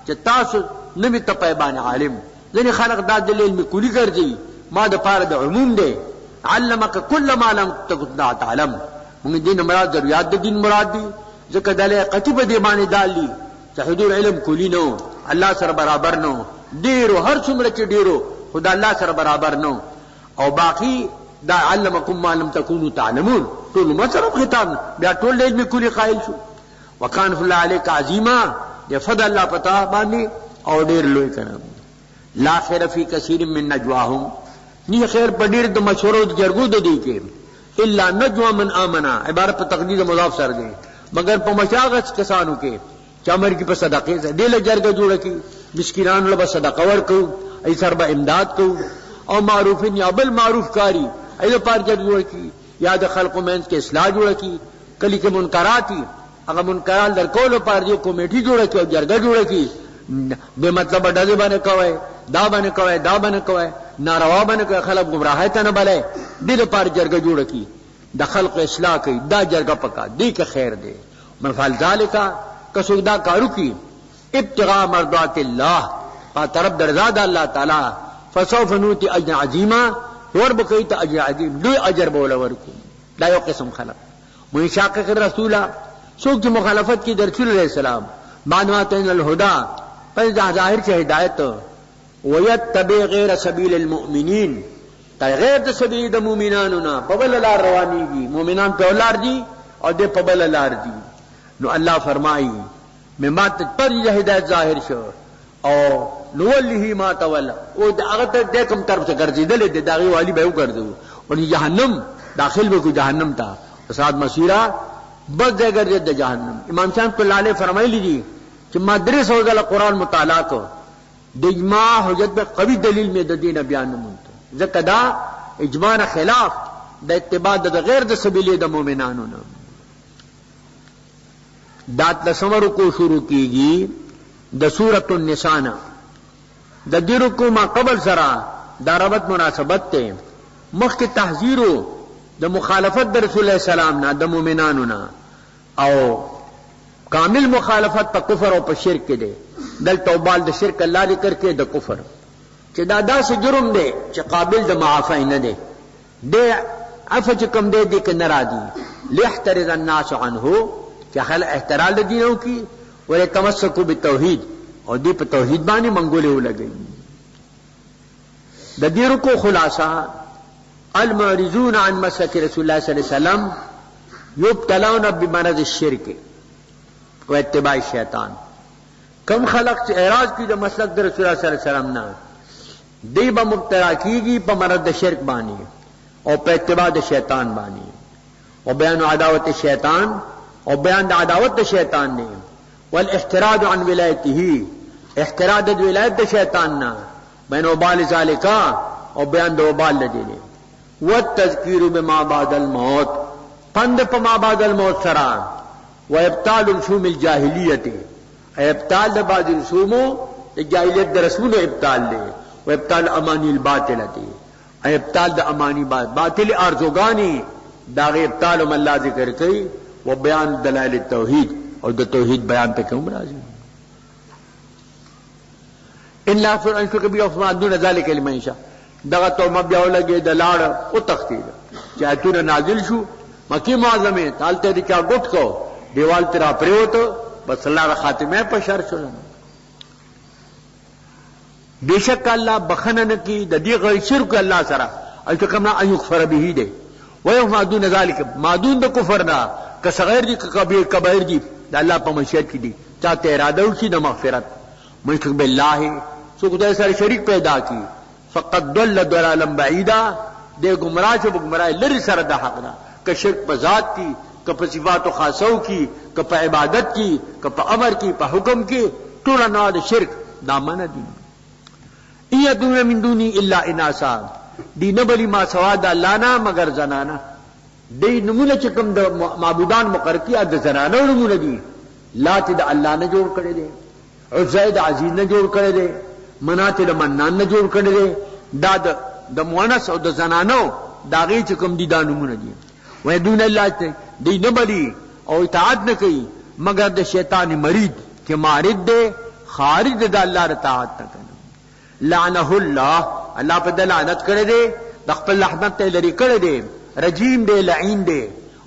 چې تاسو نمی ته پیبان عالم ځنې خلق دا د علم کلی ګرځي ما د پاره د عموم دی علمك كل ما لم تكن تعلم موږ دین مراد ضرورت د دین مراد دي ځکه دله قطب دی باندې دالي چې حضور علم کلی نو الله سره برابر نو ډیرو هر څومره چې ډیرو خدای الله سره برابر نو او باقی دا علمكم ما لم تكونوا تعلمون ټول مسره خطاب بیا ټول علم کلی قائل شو وکان فضل عليك عظیما یہ فضل اللہ پتا باندې او ډیر لوی کړه لا خیر فی کثیر من نجواهم نی خیر په ډیر د مشورو د جرګو د دی کې الا نجوا من امنا عبارت په تقدیر مضاف سره دی مگر په مشاغت کسانو کې چې امر کی په صدقې سره دل جرګه جوړه کی مسکینانو له صدقه ورکو ای سر به امداد کو او معروف یا بل معروف کاری ایله پار جوړ کی یا د خلقو مینس کې اصلاح جوړ کی کلی کې منکرات هغه منکرات در کولو پار دی کمیټي جوړه کی او جرګه جوړه کی به مطلب ډزه باندې کوي دا باندې کوي دا باندې کوي ناروا باندې کوي خلک گمراهی ته نه بلای دې لپاره جرګه جوړه کی د خلق اصلاح کوي دا جرګه پکا دې کې خیر دی من فعل ذالک کسودا کارو کی ابتغاء مرضات الله په طرف درزاد الله تعالی فسوف نوتی اجر عظیما ور بکئی ته اجر عظیم دوی اجر بوله ورکو دا یو قسم خلق منشاقق رسولا سوق کی مخالفت کی در رسول علیہ السلام معنواتن الهدى پر ظاہر سے ہدایت ويتبع غیر سبیل المؤمنین غیر د سبیل د مؤمنانو نه په بل لار روانيږي مؤمنان په لار دي او د په بل لار دي نو الله فرمایي مما پر هدایت ظاهر شو او نوله ما تولى او هغه ته کوم طرف ته ګرځیدل دي داغي والی به وګرځو او جهنم داخل به کو جهنم تا فساد مسیرا بس ګرځي د جهنم امام شان په لاله فرمایلی دي چې ما درس او د قرآن مطالعه کو د اجماع حجت به قوي دلیل می د دین بیان مونته ځکه دا اجماع خلاف د اتباع د غیر د سبیل د مؤمنانو نه دات لسمر کو شروع کیږي د سورۃ النساء د دې رکو ما قبل سره دا ربط مناسبت ته مخ کې تحذيرو د مخالفت د رسول الله سلام نه د مؤمنانو نه او کامل مخالفت په کفر او په شرک کې ده دل توبال د شرک الله ذکر کې د کفر چې دا داسې جرم دی چې قابل د معافی نه دی د عفو چې کوم دی د کنه را دي ليحترز الناس عنه چې خلک احترال د دینو کې ولې تمسکو بالتوحید او دې په توحید باندې منګولې ولګي د دې رکو خلاصہ المعرضون عن مسلك رسول الله صلى الله عليه وسلم يبتلون بمرض الشرك واتباع الشیطان کم خلق چې اعراض کی د مسلک د رسول الله صلی الله علیه وسلم نه دی با مبتلا کیگی پا مرد شرک بانی اور پا اتباع شیطان بانی اور بیان عداوت شیطان اور بیان عداوت شیطان نے والاحتراد عن ولایته احتراد ولایت شیطان نا بین وبال ذالکا اور بیان دو وبال لدینے والتذکیر بما بعد الموت پند پا ما بعد الموت سرا وابطال رسوم الجاہلیت ابطال دا بعض رسوموں جاہلیت دا رسول ابطال لے وابطال امانی الباطلتی ابطال دا امانی باطل ارزوگانی داغ ابطال ام اللہ ذکر کئی وہ بیان دلائل التوحید اور دا توحید بیان پہ کیوں مرازی ان لا سر انشو کبھی افمان دون ذالک لمن شاء دغه تو مبیاو لگے دلاڑ او تختی چاہے تو نے نازل شو مکی معظم ہے تالتے دی کیا گٹ کو دیوال تیرا پریو تو بس اللہ کا خاتمہ پر شر شلن بے شک اللہ بخنن کی ددی غیر شرک اللہ سرا ایسا کمنا ان یکفر بھی دے ویوم دون ذالک مادون دا کفر نا کصغیر دی کبیر دی دا اللہ پا مشیت کی دی چاہتے ارادہ اسی دا مغفرت مشرک باللہ سو خدا سر شریک پیدا کی فقد دل دلالا بعیدا دے گمراہ سے گمراہ لر سر دا حق دا کہ شرک پا ذات کی کہ پا صفات و خاصو کی کہ پا عبادت کی کہ پا امر کی پا حکم کی تولا نواد شرک دامن دین ایدون من دونی الا اناسا دی نبلی ما سواد اللہ نا مگر زنانا دی نمونہ چکم دا معبودان مقرر کیا دا زنانا نمونہ دی لاتی دا اللہ نے جوڑ کرے دے عزائی دا عزیز نے جوڑ کرے دے مناتی دا منان نے جوڑ کرے دے دا مونس او دا زنانو دا غی چکم دی دا نمونہ دی ویدون اللہ دی نبلی او اطاعت نہ کئی مگر دا شیطان مرید کہ مارد دے خارج دا اللہ اطاعت نہ کرنا لعنہ اللہ اللہ پہ دلعنت کرے دے دخپل لحنت تے لری کرے دے رجیم دے لعین دے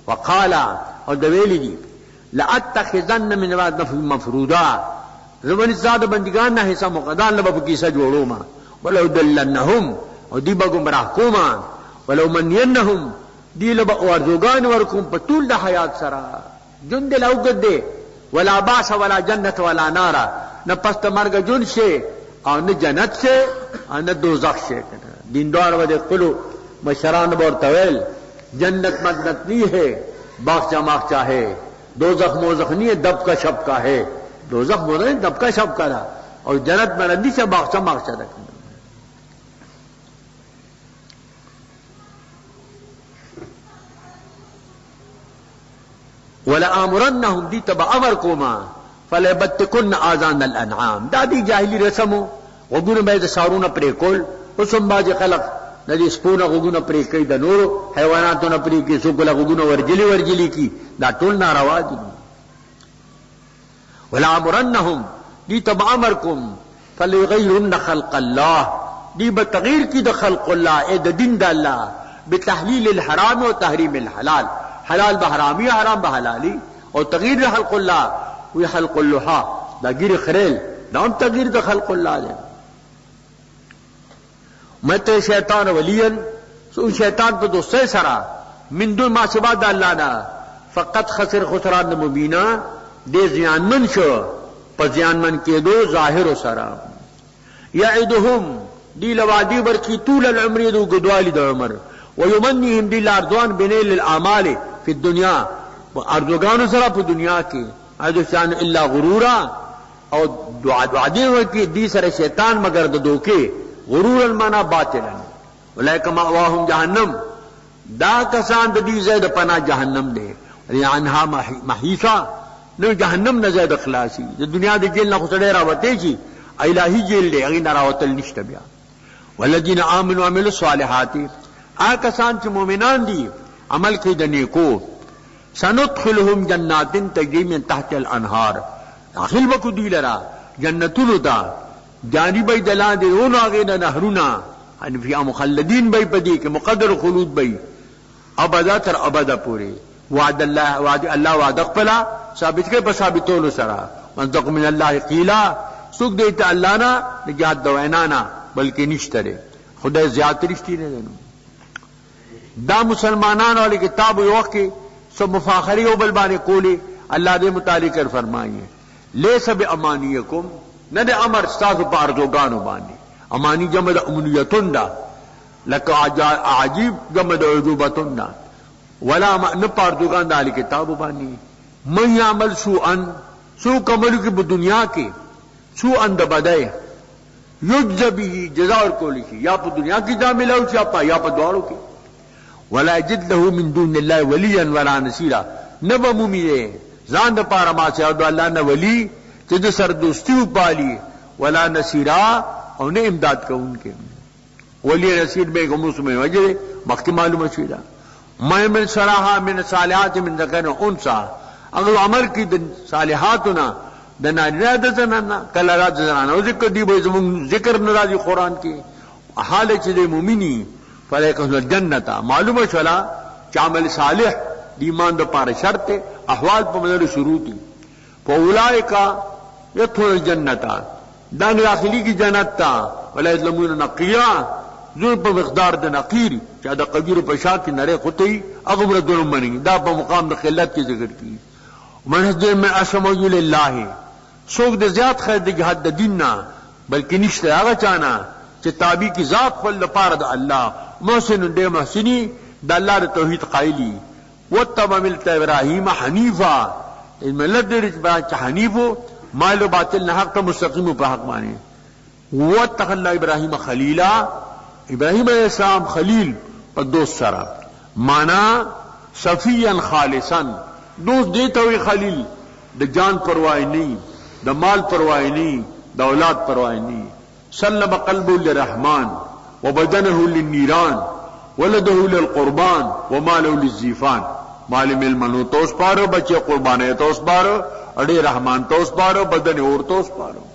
وقالا اور دویلی دی لأتخذن من بعد مفروضا زمن زاد بندگان نہ حصہ مقدان لبا کیسا جوڑو ما ولو دلنہم اور دی با گمراہ کوما ولو منینہم دی لبا ورزوگان ورکم پتول دا حیات سرا جن دل اوگد دے ولا باس ولا جنت ولا نارا نہ پست مرگ جن سے اور نہ جنت سے اور نہ دوزخ سے دیندار ودے قلو مشران بور طویل جنت مدنت نہیں ہے باغچہ ماغچہ ہے دوزخ موزخ نہیں ہے دب کا شب کا ہے دوزخ موزخ نہیں دب کا شب کا رہا اور جنت مرندی سے باغچہ ماغچہ رکھنا وَلَآمُرَنَّهُمْ دی تبا امر کوما فَلَيَبَتِّكُنَّ آذَانَ الْأَنْعَامِ دا دی جاہلی رسمو غگون بید سارون پریکول اسم باز خلق ندی سپون غگون پریکی دا نورو حیواناتون پریکی سکل غگون ورجلی کی دا طول ناروا دی وَلَآمُرَنَّهُمْ دی تبا امر کم فَلَيُغَيْرُنَّ خَلْقَ اللَّهِ دی بتغیر کی دا خلق اللہ اے دا دین دا اللہ بتحلیل الحرام و تحریم الحلال حلال بحرامی حرام بحلالی اور تغییر خلق اللہ وی خلق اللہ دا گیر خریل نام تغییر دا خلق اللہ دے مت شیطان ولین سو شیطان پہ دوستے سرا من دون ما سوا دا اللہ نا فقط خسر خسران مبینہ دے زیان من شو پا زیان من کے دو ظاہر و سرا یعدہم دی لوادی برکی طول العمر دو گدوالی دا عمر ویمنیہم دی لاردوان بنیل العمال فی الدنیا اردوگانو سرا پا دنیا کی عدو شان اللہ غرورا اور دعادین ہوئی دی سر شیطان مگر دو کے غرور المانا باطلا ولیک مأواہم جہنم دا کسان دی زید پنا جہنم دے عنہا محیصا نو جہنم نہ زید اخلاصی دنیا دی جیل نہ خسڑے راوتے چی الہی جیل دے اگین راوتل نشت بیا والذین آمنوا عملوا الصالحات کسان چی مومنان دی عمل کی دنیکو سندخلهم جنات تجری من تحت الانہار داخل بکو دی لرا جنتونو دا جانی بی دلان دی اونو آغینا نہرونا فی مخلدین بی پدی کہ مقدر خلود بی ابدا تر ابدا پوری وعد اللہ وعد اقبلا ثابت کے پس ثابتولو سرا منطق من اللہ قیلا سکھ دیتا اللہ نا نجات دوینانا بلکہ نشترے خدا زیادت رشتی نے دنو دا مسلمانان والی کتاب وقت کے سب مفاخری و بلبانے کولی اللہ دے متعلق کر فرمائیے لے سب امانیکم نہ دے امر ستاسو پا ارزوگانو باندے امانی جمع د امنیتون دا لکه عجیب جمع د عجوبتون دا ولا نه پاردوغان د اهل کتاب باندې من یعمل سوءا سو کمل کی دنیا کې سوءا د بدای یجز به جزاء کول شي یا په دنیا کې دا ملو شي یا په دوارو کې ولا یجد له من دون الله وليا ولا نصيرا نبا مومي ځان د پاره ما چې د الله نه ولی چې د سر دوستي وپالي ولا نصيرا او نه امداد کوونکې ولی نصير به کوم سمې وجه مخکې معلومه شي دا ما من صراحه من صالحات من ذکر انثى اگر عمل کی د صالحاتنا د نارینه د زنانه کله راځي زنانه او ذکر دی به زمون ذکر ناراضي قران کې حال چې د مؤمنی فلیکن الجنت معلومه شولا چې عمل صالح د ایمان د پاره شرط احوال په مدار شروطي فاولائک يدخلون الجنت دا داخلي کی جنت تا ولا یظلمون نقیرا ذو په مقدار د نقیر چې دا قدیر په شاک نره خطي اغمر دون منی دا په مقام د خلت کې ذکر کی منهج میں اسمو لله سوق د زیات خیر د جهاد د دین نه بلکې نشته هغه چانا چې تابع کی ذات خپل لپاره د الله محسن د محسنی د الله د توحید قائلی وتبع ملت ابراهیم حنیفا ملت د رجبا حنیفو مال باطل نه حق مستقیم په حق باندې وتخلى ابراهیم خلیلا ابراهیم علیہ السلام خلیل په دوست سره معنا صفیا خالصا دوست دیتا ہوئی خلیل د جان پرواہ نہیں د مال پرواہ نہیں د اولاد پرواہ نہیں سلم قلبه للرحمن وبدنه للنيران ولده للقربان وماله للزيفان مال ملمنو توس پارو بچے قربانے توس پارو اڑے رحمان توس پارو بدن اور توس پارو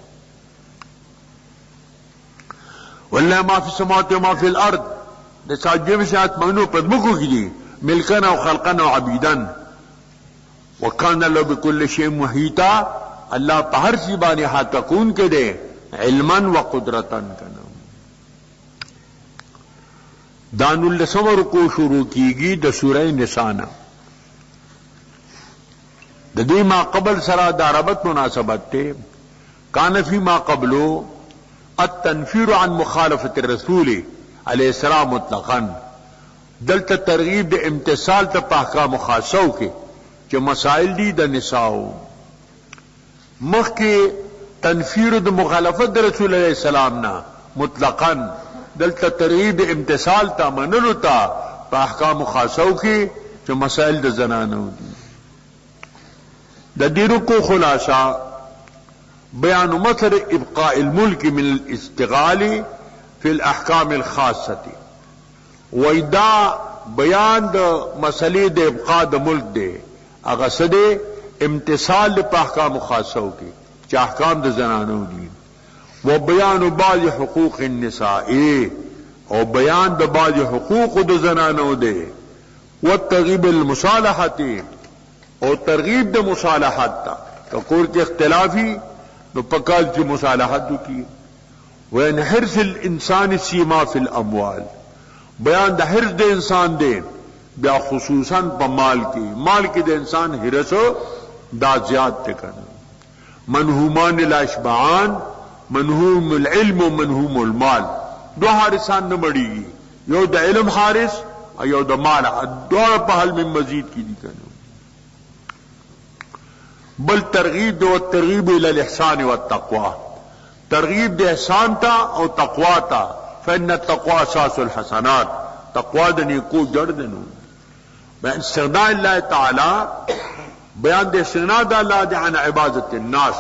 والله ما في السماوات وما في الارض د ساجم شات منو پدمکو کیږي ملکنا او خلقنا او عبیدن وکان له بكل شيء محيطا الله په هر شي باندې احاطه کون کې ده علما وقدرتا کنه دانو لسمر کو شروع کیږي د سوره نساء نه د دې ما قبل سره د عربت مناسبت ته کان فی ما قبلو التنفير عن مخالفه الرسول علیہ السلام مطلقا دلته ترغیب د امتثال ته په احکام خاصو کې چې مسائل دي د نساء مخکې تنفیر د مخالفت د رسول الله السلام نه مطلقاً دلته ترغیب امتثال ته منلو ته په احکام خاصو کې چې مسائل د زنانو دي د دې رکو خلاصہ بیان مثل ابقاء الملك من الاستغلال في الاحکام الخاصه وإدا بیان د مسلې د ابقاء د ملک دی اغه سده امتثال په احکام خاصو کې چې احکام د زنانو دي و بیان بعض حقوق النساء او بیان د بعض حقوق د زنانو دي و ترغیب المصالحه او ترغیب د مصالحت ته کور کې اختلافي نو پکال چې مصالحت کی وان حرص الانسان سیما فی الاموال بیان د حرص د انسان دی بیا خصوصاً په مال کې د انسان حرصو دا زیاد ته کنه منهومان الاشبعان منهوم العلم و منهوم المال دو حارسان نه مړیږي یو د علم حارس او یو د مال دوه په حل من مزید کی دي کنه بل ترغیب او ترغیب الى الاحسان والتقوى ترغیب د احسان تا او تقوا تا فإن التقوى اساس الحسنات تقوا د نیکو جڑ دنو بیان استغناء الله تعالی بیان د استغناء د الله عن عبادت الناس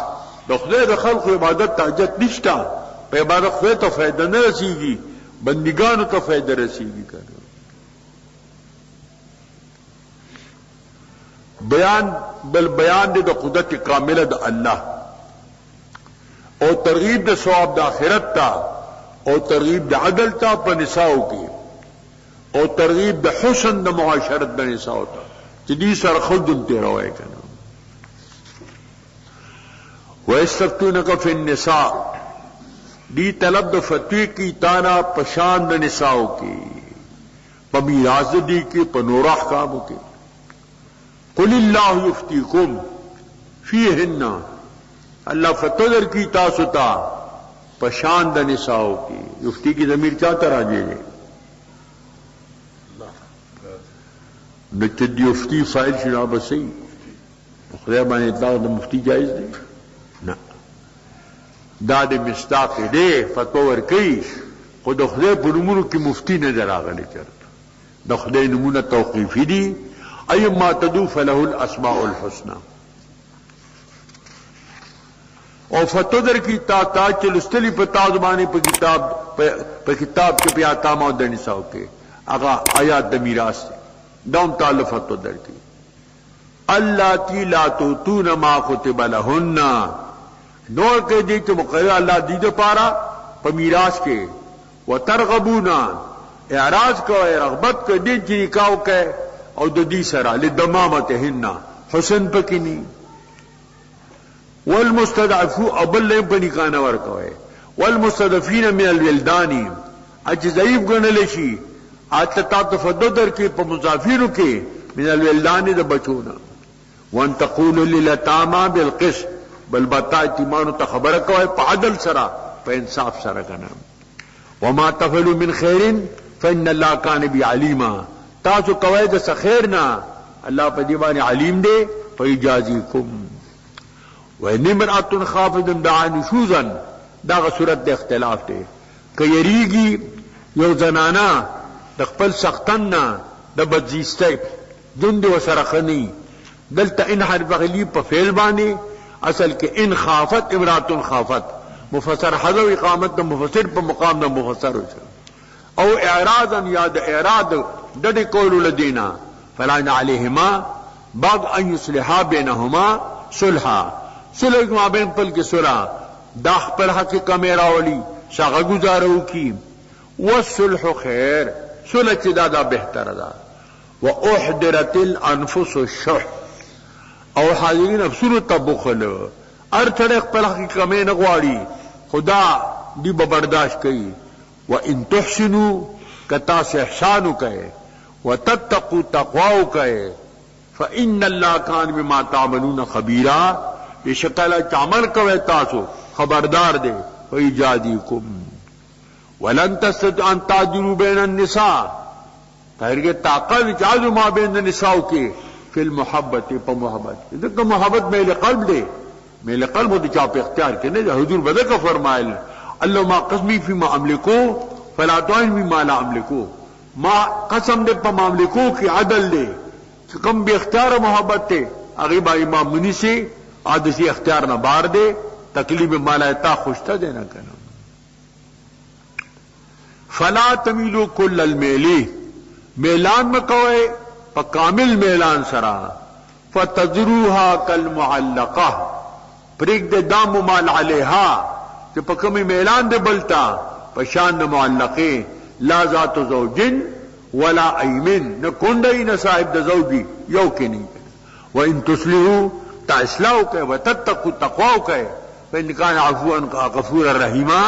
د خدای د خلق عبادت ته حاجت نشته په عبادت خو ته فائدہ نه رسیږي بندګانو ته فائدہ رسیږي کنه بیان بل بیان د قدرت کامله د الله او ترغیب د ثواب د آخرت تا او ترغیب د عدل تا په نساء کې او ترغیب د حسن د معاشرت د نساء تا چې دې سره خود ته راوي کنه ويستفتونك في النساء دی طلب د فتوی کی تانا پشان د نساء کې په میراث دی کې په نور احکام کې قل الله يفتيكم فيهن الله فتذر کی تاسو ته پشان د نساء کی یفتی کی ضمیر چاہتا راجے دے نچد یفتی فائل شنا بسی خدای باندې اطلاق د مفتی جائز دی نه دا د مصداق دی فتوا ورکي خود خدای په نومونو کې مفتی نه دراغلی چرته د خدای نمونه توقیفی دي ايما تدو فله الاسماء الحسنى او فتو در کی تا چلستلی په تازمانی په کتاب کې بیا تامو د نساء کې هغه آیات د میراث دوم تعالی فتو در کی اللاتی لا توتون ما كتب لهن نور کې دي چې مقرر الله دې د پاره په میراث کې وترغبون اعراض کوي رغبت کوي دې چې نکاح کوي او د دې سره لدمامتهن حسن پکینی والمستضعفو ابل په نکاح نه ور کوي والمستضعفين من الولدان اجزایف ګڼل شي اته تفضل در کې په مضافینو کې من الولدان د بچونه وان تقول للتامى بالقسط بل بتا ایمانو ته خبره کوي په عدل سره په انصاف سره کنه وما تفعلوا من خير فان الله كان بعليما تاسو کوي د خیر نه الله په دې باندې علیم دی فیجازیکم وان امراه خافت دعا نشوزا دا صورت د اختلاف دی که یریږي یو زنانا د خپل سختن نه د بدزیسته جون دی وسره خنی دلته ان حرف غلی په فعل باندې اصل کې ان خافت امراه خافت مفسر حذف اقامت د مفسر په مقام د مفسر او اعراضا یا د اعراض د کول لدینا فلا علیهما بعد ان يصلحا بينهما صلحا صلح ما بین پل کې صلح دا خپل حق کمیرا ولی شغه گزارو کی والصلح خیر صلح چې دا بهتره ده واحضرت الانفس الشح او حاضرین افسر تبخل ارتر خپل حق کمی نه غواړي خدا دی برداشت کوي وان تحسنوا کتا سے احسان کوي وتتقوا تقوا کوي فان الله كان بما تعملون خبيرا بشکل عمل کوي تاسو خبردار دی فیجادیکم ولن تستطيعوا ان تعدلوا بين النساء تهرګه طاقت جادو ما بین النساء کې فی المحبت په محبت دغه محبت میل قلب دی میل قلب د چا په اختیار کې نه حضور بدکه فرمایل الله ما قسمی فيما املكو فلا تعن بما لا املكو ما قسم دې په مملکو کې عدل دی چې کوم به اختیار محبت ته هغه با امام منی سي عادسي اختیار نه بار دے تکلیف مالایتا خوشتا دینا کنا فلا تمیلو کل المیلی میلان مکوئے پا کامل میلان سرا فتذروها کالمعلقہ پریک دے دام مال علیہا کہ پا کمی میلان دے بلتا پا شان دے معلقے لا ذات زوجن ولا ایمن نہ کنڈئی نہ صاحب دے زوجی یو کے نہیں وَإِن تُصْلِحُوا تاسلاو کہ وتتقوا تقوا کہ فإن كان عفوا غفورا رحيما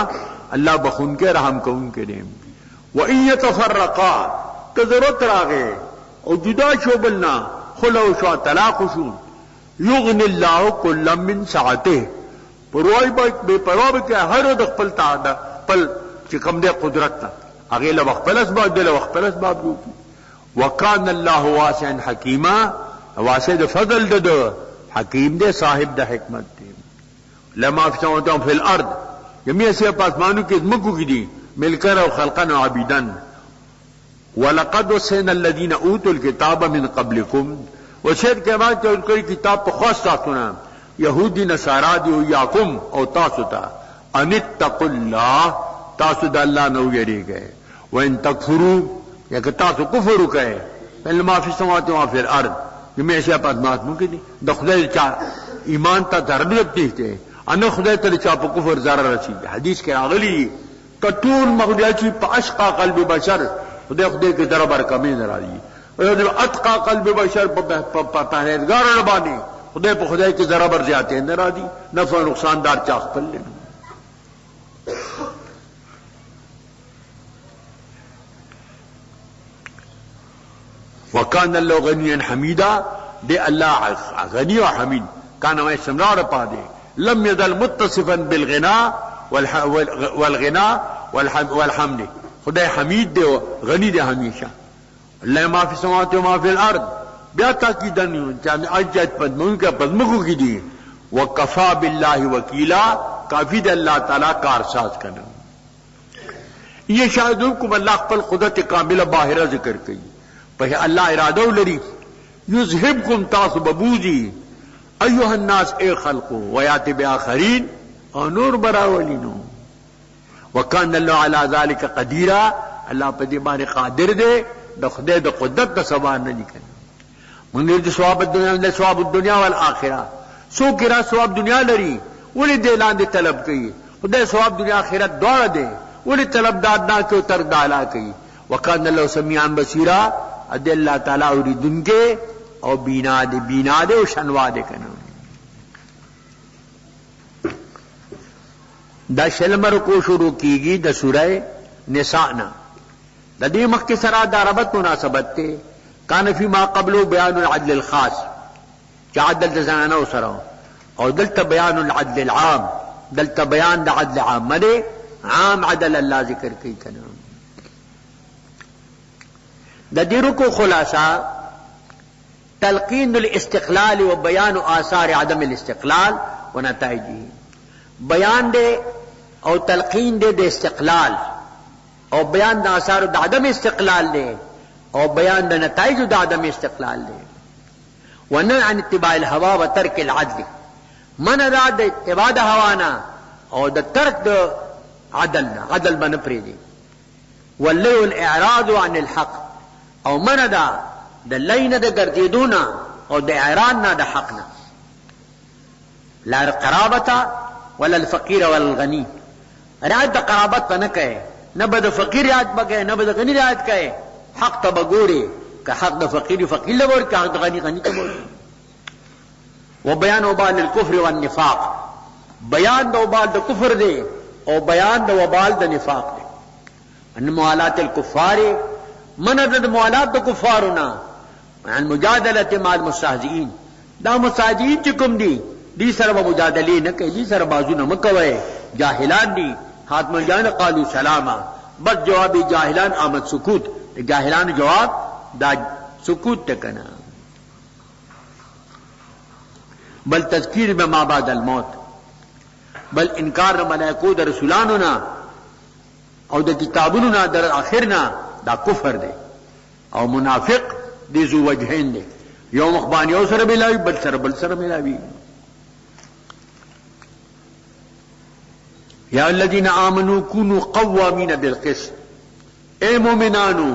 اللہ بخون کے رحم کو ان کے دیں وَإِن يَتَفَرَّقَا تضرورت راغے او جدا شو بلنا خلو شو طلاق شو یغنی اللہ کلا من سعته پروائی بے پروائی کہ ہر د خپل تا پل چکم دے قدرت تا اگے ل وقت پلس بعد دے وقت پلس بعد جو وکان اللہ واسعا حکیما واسع فضل دے حکیم دے صاحب دا حکمت دے لما فسوتا فی الارض جميع سیب آسمانوں کی ازمکو کی دی مل کر او خلقن و عبیدن وَلَقَدْ وَصَّيْنَا الَّذِينَ أُوتُوا الْكِتَابَ مِنْ قَبْلِكُمْ وشید کے بعد جو کوئی کتاب پر خاص تاسونا یہودی نصارا دی یاکم او تاسو تا ان اتقوا اللہ تاسو د اللہ نو یری گئے وان تکفروا یا کہ تاسو کفر کئے فلما فی السماوات و فی الارض جميع شیء پر مات ممکن د خدای چا ایمان تا ضرورت دیتے ان خدای ته چا په کفر ضرر رسی حدیث کې راغلی کټول مغدیاچی په اشقا قلب بشر خدای کی طرف برکمی ناراضی اتقا قلب بشر پرہیزگار بانی خدای پہ خدای کی ذرا بر زیادہ ناراضی نفع نقصان دار چاخ پل لینا وکان اللہ غنی حمیدا دے اللہ غنی و حمید کانا میں سمرار پا دے لم یزل متصفا بالغنا والغنا والحمد. خدای حمید دی غنی دی همیشه. الله ما فی السماوات و ما فی الارض. بیا تاکیدن چې اجت پدمون کا پدمکو کی دی. وکفا بالله وکیلا، کافی دی اللہ تعالی کارساز کرنا. یہ شاہدوں کو اللہ خپل قدرت کاملہ باہرہ ذکر کئی. پہ اللہ ارادہ لری یذہبکم تاسو ببوزی ایها الناس اے خلقو ویات بآخرین اور نور براولینو. وکان اللہ علی ذالک قدیرہ، اللہ پہ دی بانے قادر دے دا خدای دا قدرت دا سوال نہ نکل. منیر دی ثواب الدنیا ثواب الدنیا والآخرہ. سو کرا ثواب دنیا لری ولی دے لاندے طلب کئی، خدای ثواب دنیا آخرت دوڑ دے ولی طلب داد نہ کیوں ترک دالا کئی. وکان اللہ سمیعان بصیرہ، ادے اللہ تعالیٰ اوریدن کے اور بینا دے اور شنوا دے کنا. دا شلمر کو شروع کی گی دا سورہ نساءنا. دا دی مخی سرا دا ربط مناسبت تے کان فی ما قبلو بیان العدل الخاص، چا عدل دا زنانو سرا، اور دلتا بیان العدل العام، دلتا بیان دا عدل عام مدے عام عدل اللہ ذکر کی کنا. دا دیرو کو خلاصہ تلقین الاستقلال و بیان آثار عدم الاستقلال و نتائجی. بیان دے اور تلقین دے استقلال، اور بیان دا آثار دا عدم استقلال دے، اور بیان دا نتائج دا عدم استقلال دے. ونهی عن اتباع الهوا و ترک العدل، من دا اتباع دا هوانا اور دا ترک دا عدل بن پریدی. واللئی الاعراض عن الحق، او من دا لین دا گردیدونا اور دا اعراننا دا حقنا. لا قرابتا ولا الفقیر ولا الغنی، رعایت دا قرابت پا نہ کہے، نہ بدا فقیر رعایت پا کہے، نہ بدا غنی رعایت کہے. حق تا بگوڑے کہ حق دا فقیر فقیر لگوڑے، کہ حق دا غنی غنی تبوڑے. وہ بیان وبال الکفر والنفاق، بیان دا وبال دا کفر دے اور بیان دا وبال دا نفاق دے. ان موالات الکفار، منع دا موالات دا کفارنا، عن مجادلت مع المستهزئین، دا مستهزئین چکم دی سر با مجادلی نہ کہ دی سر بازو نہ مکوئے، جاہلان دی حاتم جان قالوا سلاما، بس جوابی جاہلان آمد سکوت، جاہلان جواب دا سکوت تکنا. بل تذکیر میں ما بعد الموت، بل انکار دا ملائکو دا رسولانونا او دا کتابونونا در آخرنا دا کفر دے. او منافق دی ذو وجہین دے، یوم اخبانی او سر ملاوی بل سر ملاوی. یا الذین آمنوا کونوا قوامین بالقسط، اے مومنانو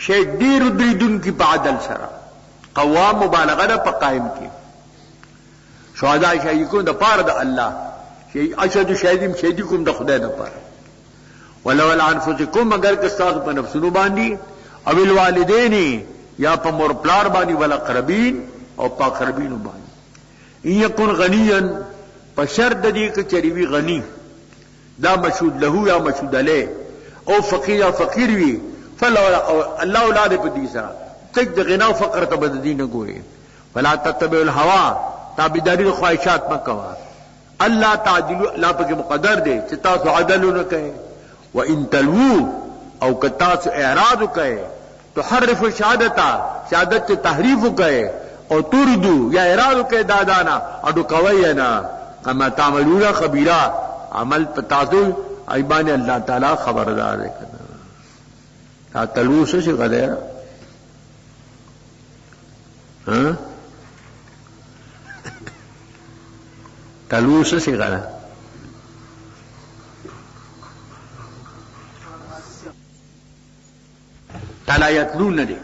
شید دیر دن کی پا عدل سرا. قوام مبالغہ دا پا قائم کی. شہداء شہیدکم دا پار دا اللہ، اشہد شہیدیم شہیدکم دا خدا دا پار. ولو الانفسکم، اگر کستاس پا نفسنو باندی، او الوالدینی یا پا مور پلار باندی، والاقربین او پا قربینو باندی. ان یکن غنیاً، پا شرط دی کہ چریوی غنی، دا مشہود لہو یا مشہود علیہ، او فقیر یا فقیر وی، اللہ اولاد پا دیسا تک دا غنا و فقر تا بددی نگوئے. فلا تتبع الہوا، تابداری دا خواہشات مکوا. اللہ تعدلو، اللہ پا کے مقدر دے چتاسو عدلو نہ کہے. وَإِن تَلْوُوا، او کتاسو اعراض کہے، تحرف شہادتا، شہادت سے تحریف کہے، او تردو یا اعراض کہے دادانا، اڈو کوئینا کما تعملون خبیرہ، عمل پتاسو ایبان اللہ تعالی خبردار ہے. تا تلوو سے غدیرہ تلوو سے غدیرہ تلا یتلون دے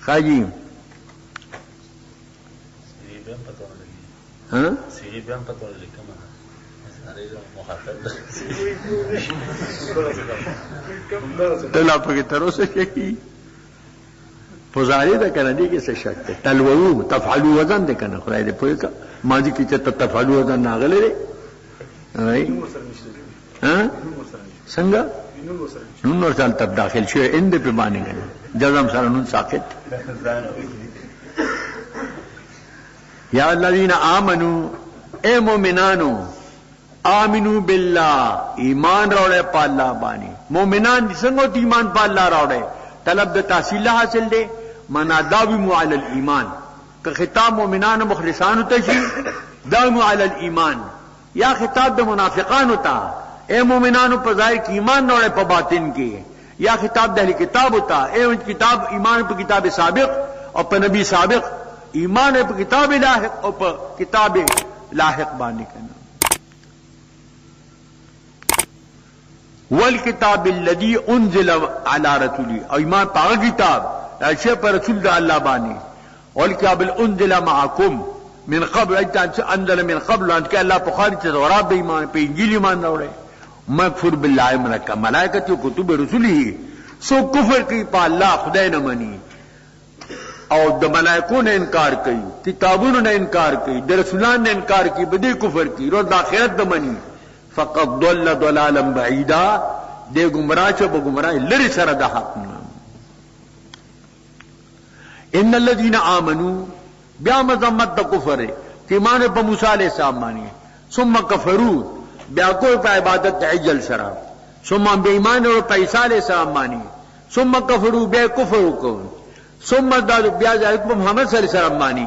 خاجی سیری بیان پتہ لکھا تلا پکی ترو سے شکی پوزاری دا کنا دی کسی شک دے. تلوو تفعلو وزن دے کنا خدای دے پوئی کا ماضی کی چتا تفعلو وزن ناغلے دے سنگا نون اور سال تب داخل شوئے اندے پہ مانے گئے جزم سر نون ساکت. یا الذین آمنو، اے مومنانو، آمنو باللہ ایمان روڑے پا اللہ بانی مومنان سنگو تی ایمان پا اللہ روڑے طلب دا تحصیل حاصل دے منا داویمو علی الایمان کہ خطاب مومنان مخلصانو تشی داویمو علی الایمان یا خطاب دا منافقانو تا اے مومنانو پا ظاہر کی ایمان روڑے پا باطن کی یا خطاب دا اہل کتابو تا اے کتاب ایمان پا کتاب سابق اور پا نبی سابق ایمان پا کتاب لاحق اور پا کتاب لاحق بانے کرنا والکتاب الذی انزل علی رسولی اور ایمان پا کتاب ایسے پر رسول دا اللہ بانے والکتاب الانزل معکم من قبل انزل من قبل انت کہ اللہ پخاری سے وراب دا ایمان پہ انجیل ایمان روڑے مغفر باللہ ملکہ ملائکتی و کتب رسولی سو کفر کی پا اللہ خدای نہ منی اور دا ملائکوں نے انکار کی کتابوں نے انکار کی دا رسولان نے انکار کی بدی کفر کی روز آخرت دا منی فقد ضل ضلالا بعیدا دے گمراہ چا بگمراہ لری سر دا حقنا ان الذین آمنوا بیا مذمت دا کفر ہے کہ ایمان پا موسیٰ علیہ السلام مانی ثم کفروا بیا کوئی پا عبادت عجل سرا ثم بے ایمان اور پا عیسیٰ علیہ السلام مانی ثم کفروا بیا کفر کو ثم دا بیا جائے محمد صلی اللہ علیہ وسلم مانی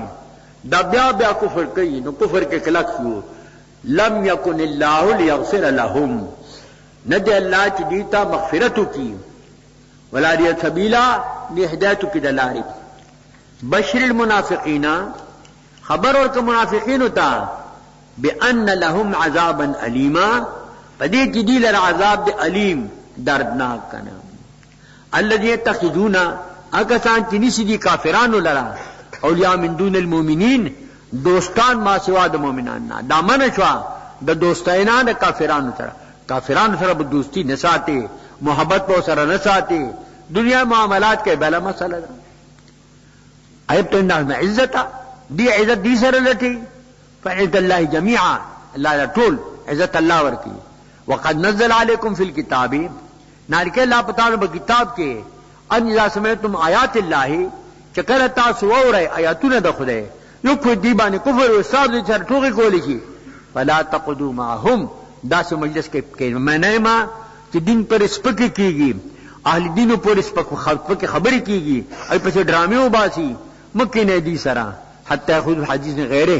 دا بیا کفر کئی نو کفر کے کلک شو لم یکن اللہ لیغفر لهم ندی اللہ چی دیتا مغفرتو کی ولا دی سبیلا دی ہدایتو کی دلاری بشر المنافقین خبر اور کہ منافقین تا بأن لهم عذابا علیما پدی چی دی لر عذاب دی علیم دردناک کنا الذی تخذونا اکسان چی نسی دی کافرانو لرا اولیاء من دون المومنین دوستان ما سوا دا مومنان دا من شوا دا دوستائنا دا کافران سر دوستی نساتے محبت پو سر نساتے دنیا معاملات کے بلا مسئلہ دا عیب تو انداز میں عزتا دی عزت دی سر لٹی فعزت اللہ جمیعا اللہ دا طول عزت اللہ ورکی وقد نزل علیکم فی الکتابی نارکے اللہ پتانا با کتاب کے ان اذا سمیتم آیات اللہ چکر تاسو اور آیاتون دا خدے یو کوئی دیبانی کفر و استاد دی سر ٹوکی کولی کی فلا تقدو معهم دا سے مجلس کے معنی ما کہ دین پر اسپکی کی گی اہل دینوں پر اسپک خبری کی گی اور پس ڈرامی و باسی مکی نے دی سرا حتی خود حدیث نے غیرے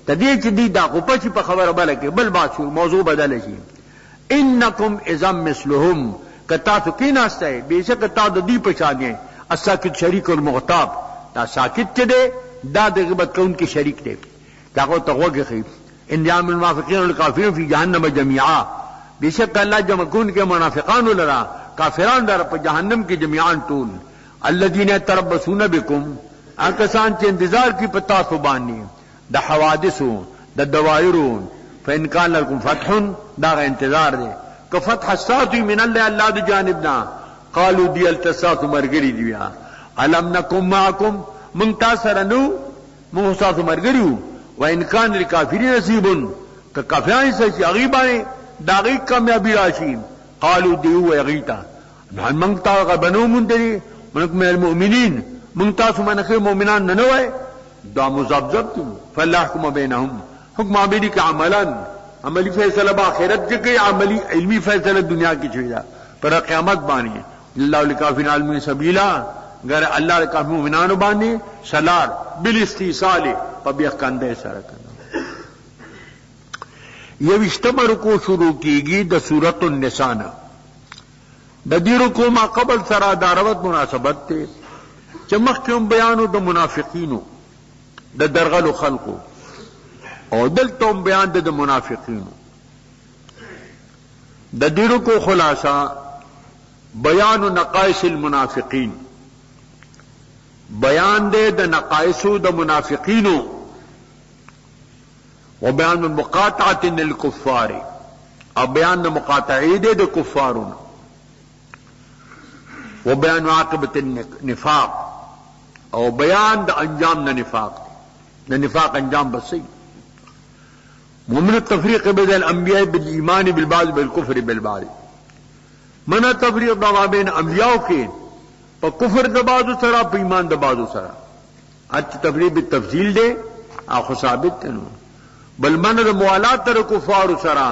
تدیع چی دی دا قپا چی پا خبر بلکے بل بات شو موضوع بدل چی انکم ازم مثلهم کتا سکین آستا ہے بے شک کتا دا دی پچانے الساکت شریک المغتاب دا ساکت چی دے دا دا غبت کون کی شریک دے تاکو تغوی خیب انجام المنافقین والکافرین فی جہنم جميعا بے شک اللہ جمع کون کے منافقان لرا کافران در پر جہنم کی جميعان طول الذین تربصون بکم آکسان چے انتظار کی پتا سبانی دا حوادثوں دا دوائرون فإن کان لکم فتح دا انتظار دے کہ فتح ساتوی من اللہ دا جانبنا قالو دی التسات مرگری دیا علم نکم معکم منتصر نو محساس مرگریو وإن کان لکافرین نصیبن کہ کافران سے اغیبانے داغی کامیابی راشی قالو دیو اغیتا نحن منگتا غبنو منتری منک من المؤمنین منگتاسو منخیر مومنان ننوائے دا مزبزب تم فاللحکم بینہم حکم عبیدی کا عملی فیصلہ باخرت جکے عملی علمی فیصلہ دنیا کی چھوڑا پر قیامت بانی اللہ لکافین عالمین سبیلا گر اللہ لکافین مومنانو بانی سلار بالاستیصال پبیخ کندے سارکن یہ اشتبہ رکو شروع کی گی دا سورت النسانہ دا دی رکو ما قبل سرا داروت مناسبت تے چمخ کیوں بیانو دا منافقینو دا درغل خلقو اور دل توم بیان دا منافقینو دا دی رکو خلاصہ بیان نقائص المنافقین بیان دے دا نقائصو دا منافقینو و بیان من مقاطعت للکفار اور بیان دا مقاطعی دے دا کفارون و بیان عاقبت النفاق اور بیان دا انجام دا نفاق دا نفاق انجام بسی ومن التفریق بین الانبیاء بالایمان بالبعض بالکفر بالبعض من تفریق دا بین انبیاء کے پا کفر دا بعضو سرا پا ایمان دا بعضو سرا اچھ تفریق بالتفصیل دے آخو ثابت تنو بل من دا موالات تر کفار سرا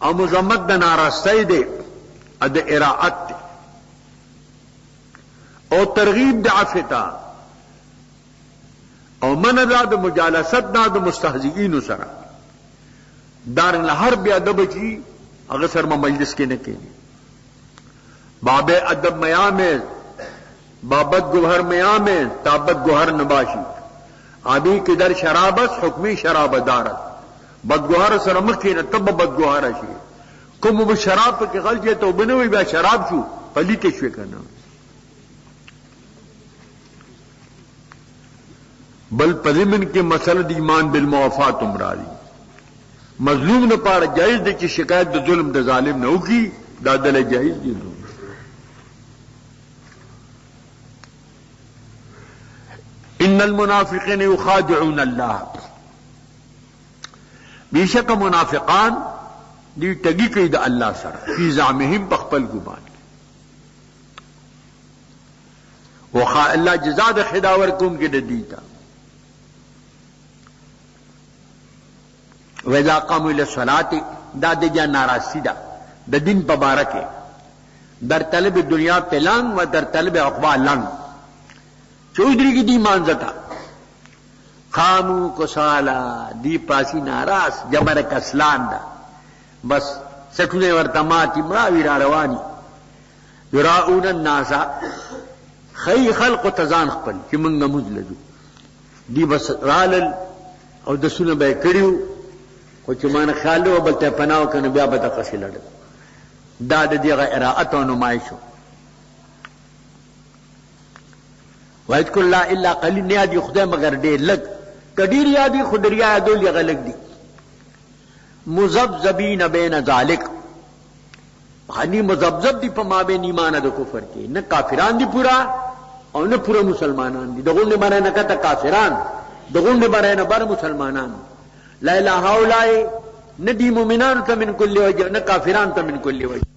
او مذمت د نارستی دی د اراعت دی او ترغیب د عفو ته او منع د مجالست نه د مستهزئینو سره دارن هر بی ادب چی اگر سر مجلس کے نہ کہنی باب ادب میاں میں بابت گوہر میاں میں تابت گوہر نباشی آبی کی در شرابت حکمی شراب دارت بدگوہر سرمکی نہ تب بدگوہر اشی کم وہ شراب کے غلطی تو بنے ہوئی بیا شراب شو پلی کے شوے کرنا بل پذمن کے مسئلہ ایمان بالموافات امراضی مظلوم نہ پار جائز دے کی شکایت د ظلم د ظالم نہ ہوگی دادل جائز دی ظلم ان المنافقین یخادعون اللہ بیشک منافقان دی ٹگی کئی دا اللہ سر فی زعمہم بخپل گمان اللہ جزا د خداور کم کے دیتا وَإِذَا قَامُوا إِلَى الصَّلَاةِ دا دجا ناراستی دا دا دین پبارکے در طلب دنیا پلانگ و در طلب عقبہ لنگ چودری کی دی مانزتا قاموا کسالا دی پاسی ناراس جمر کسلان دا بس سٹھنے ورطماتی مراوی را روانی یراؤون الناسا خی خلق و تزان خپل چی منگا مزلدو دی بس رالل او دسونا بے کریو او چې مان خیال و بلته پناو کنه بیا به تاسو لړ دا د دې غیرات او نمایشو واذکر لا الا قلیل نه دی خدای مگر ډیر لګ کډیر یادی خدریا یادول یې غلګ دی مذبذبین بین ذالک غنی مذبذب دی په ما بین ایمان د کفر کې نه کافران دی پورا او نه پورا مسلمانان دی دغه نه باندې نه کته کافران دغه نه باندې نه بار مسلمانان لا الہ الا اللہ ندی مومنان تا من کل وجہ نہ کافران تا من کل وجہ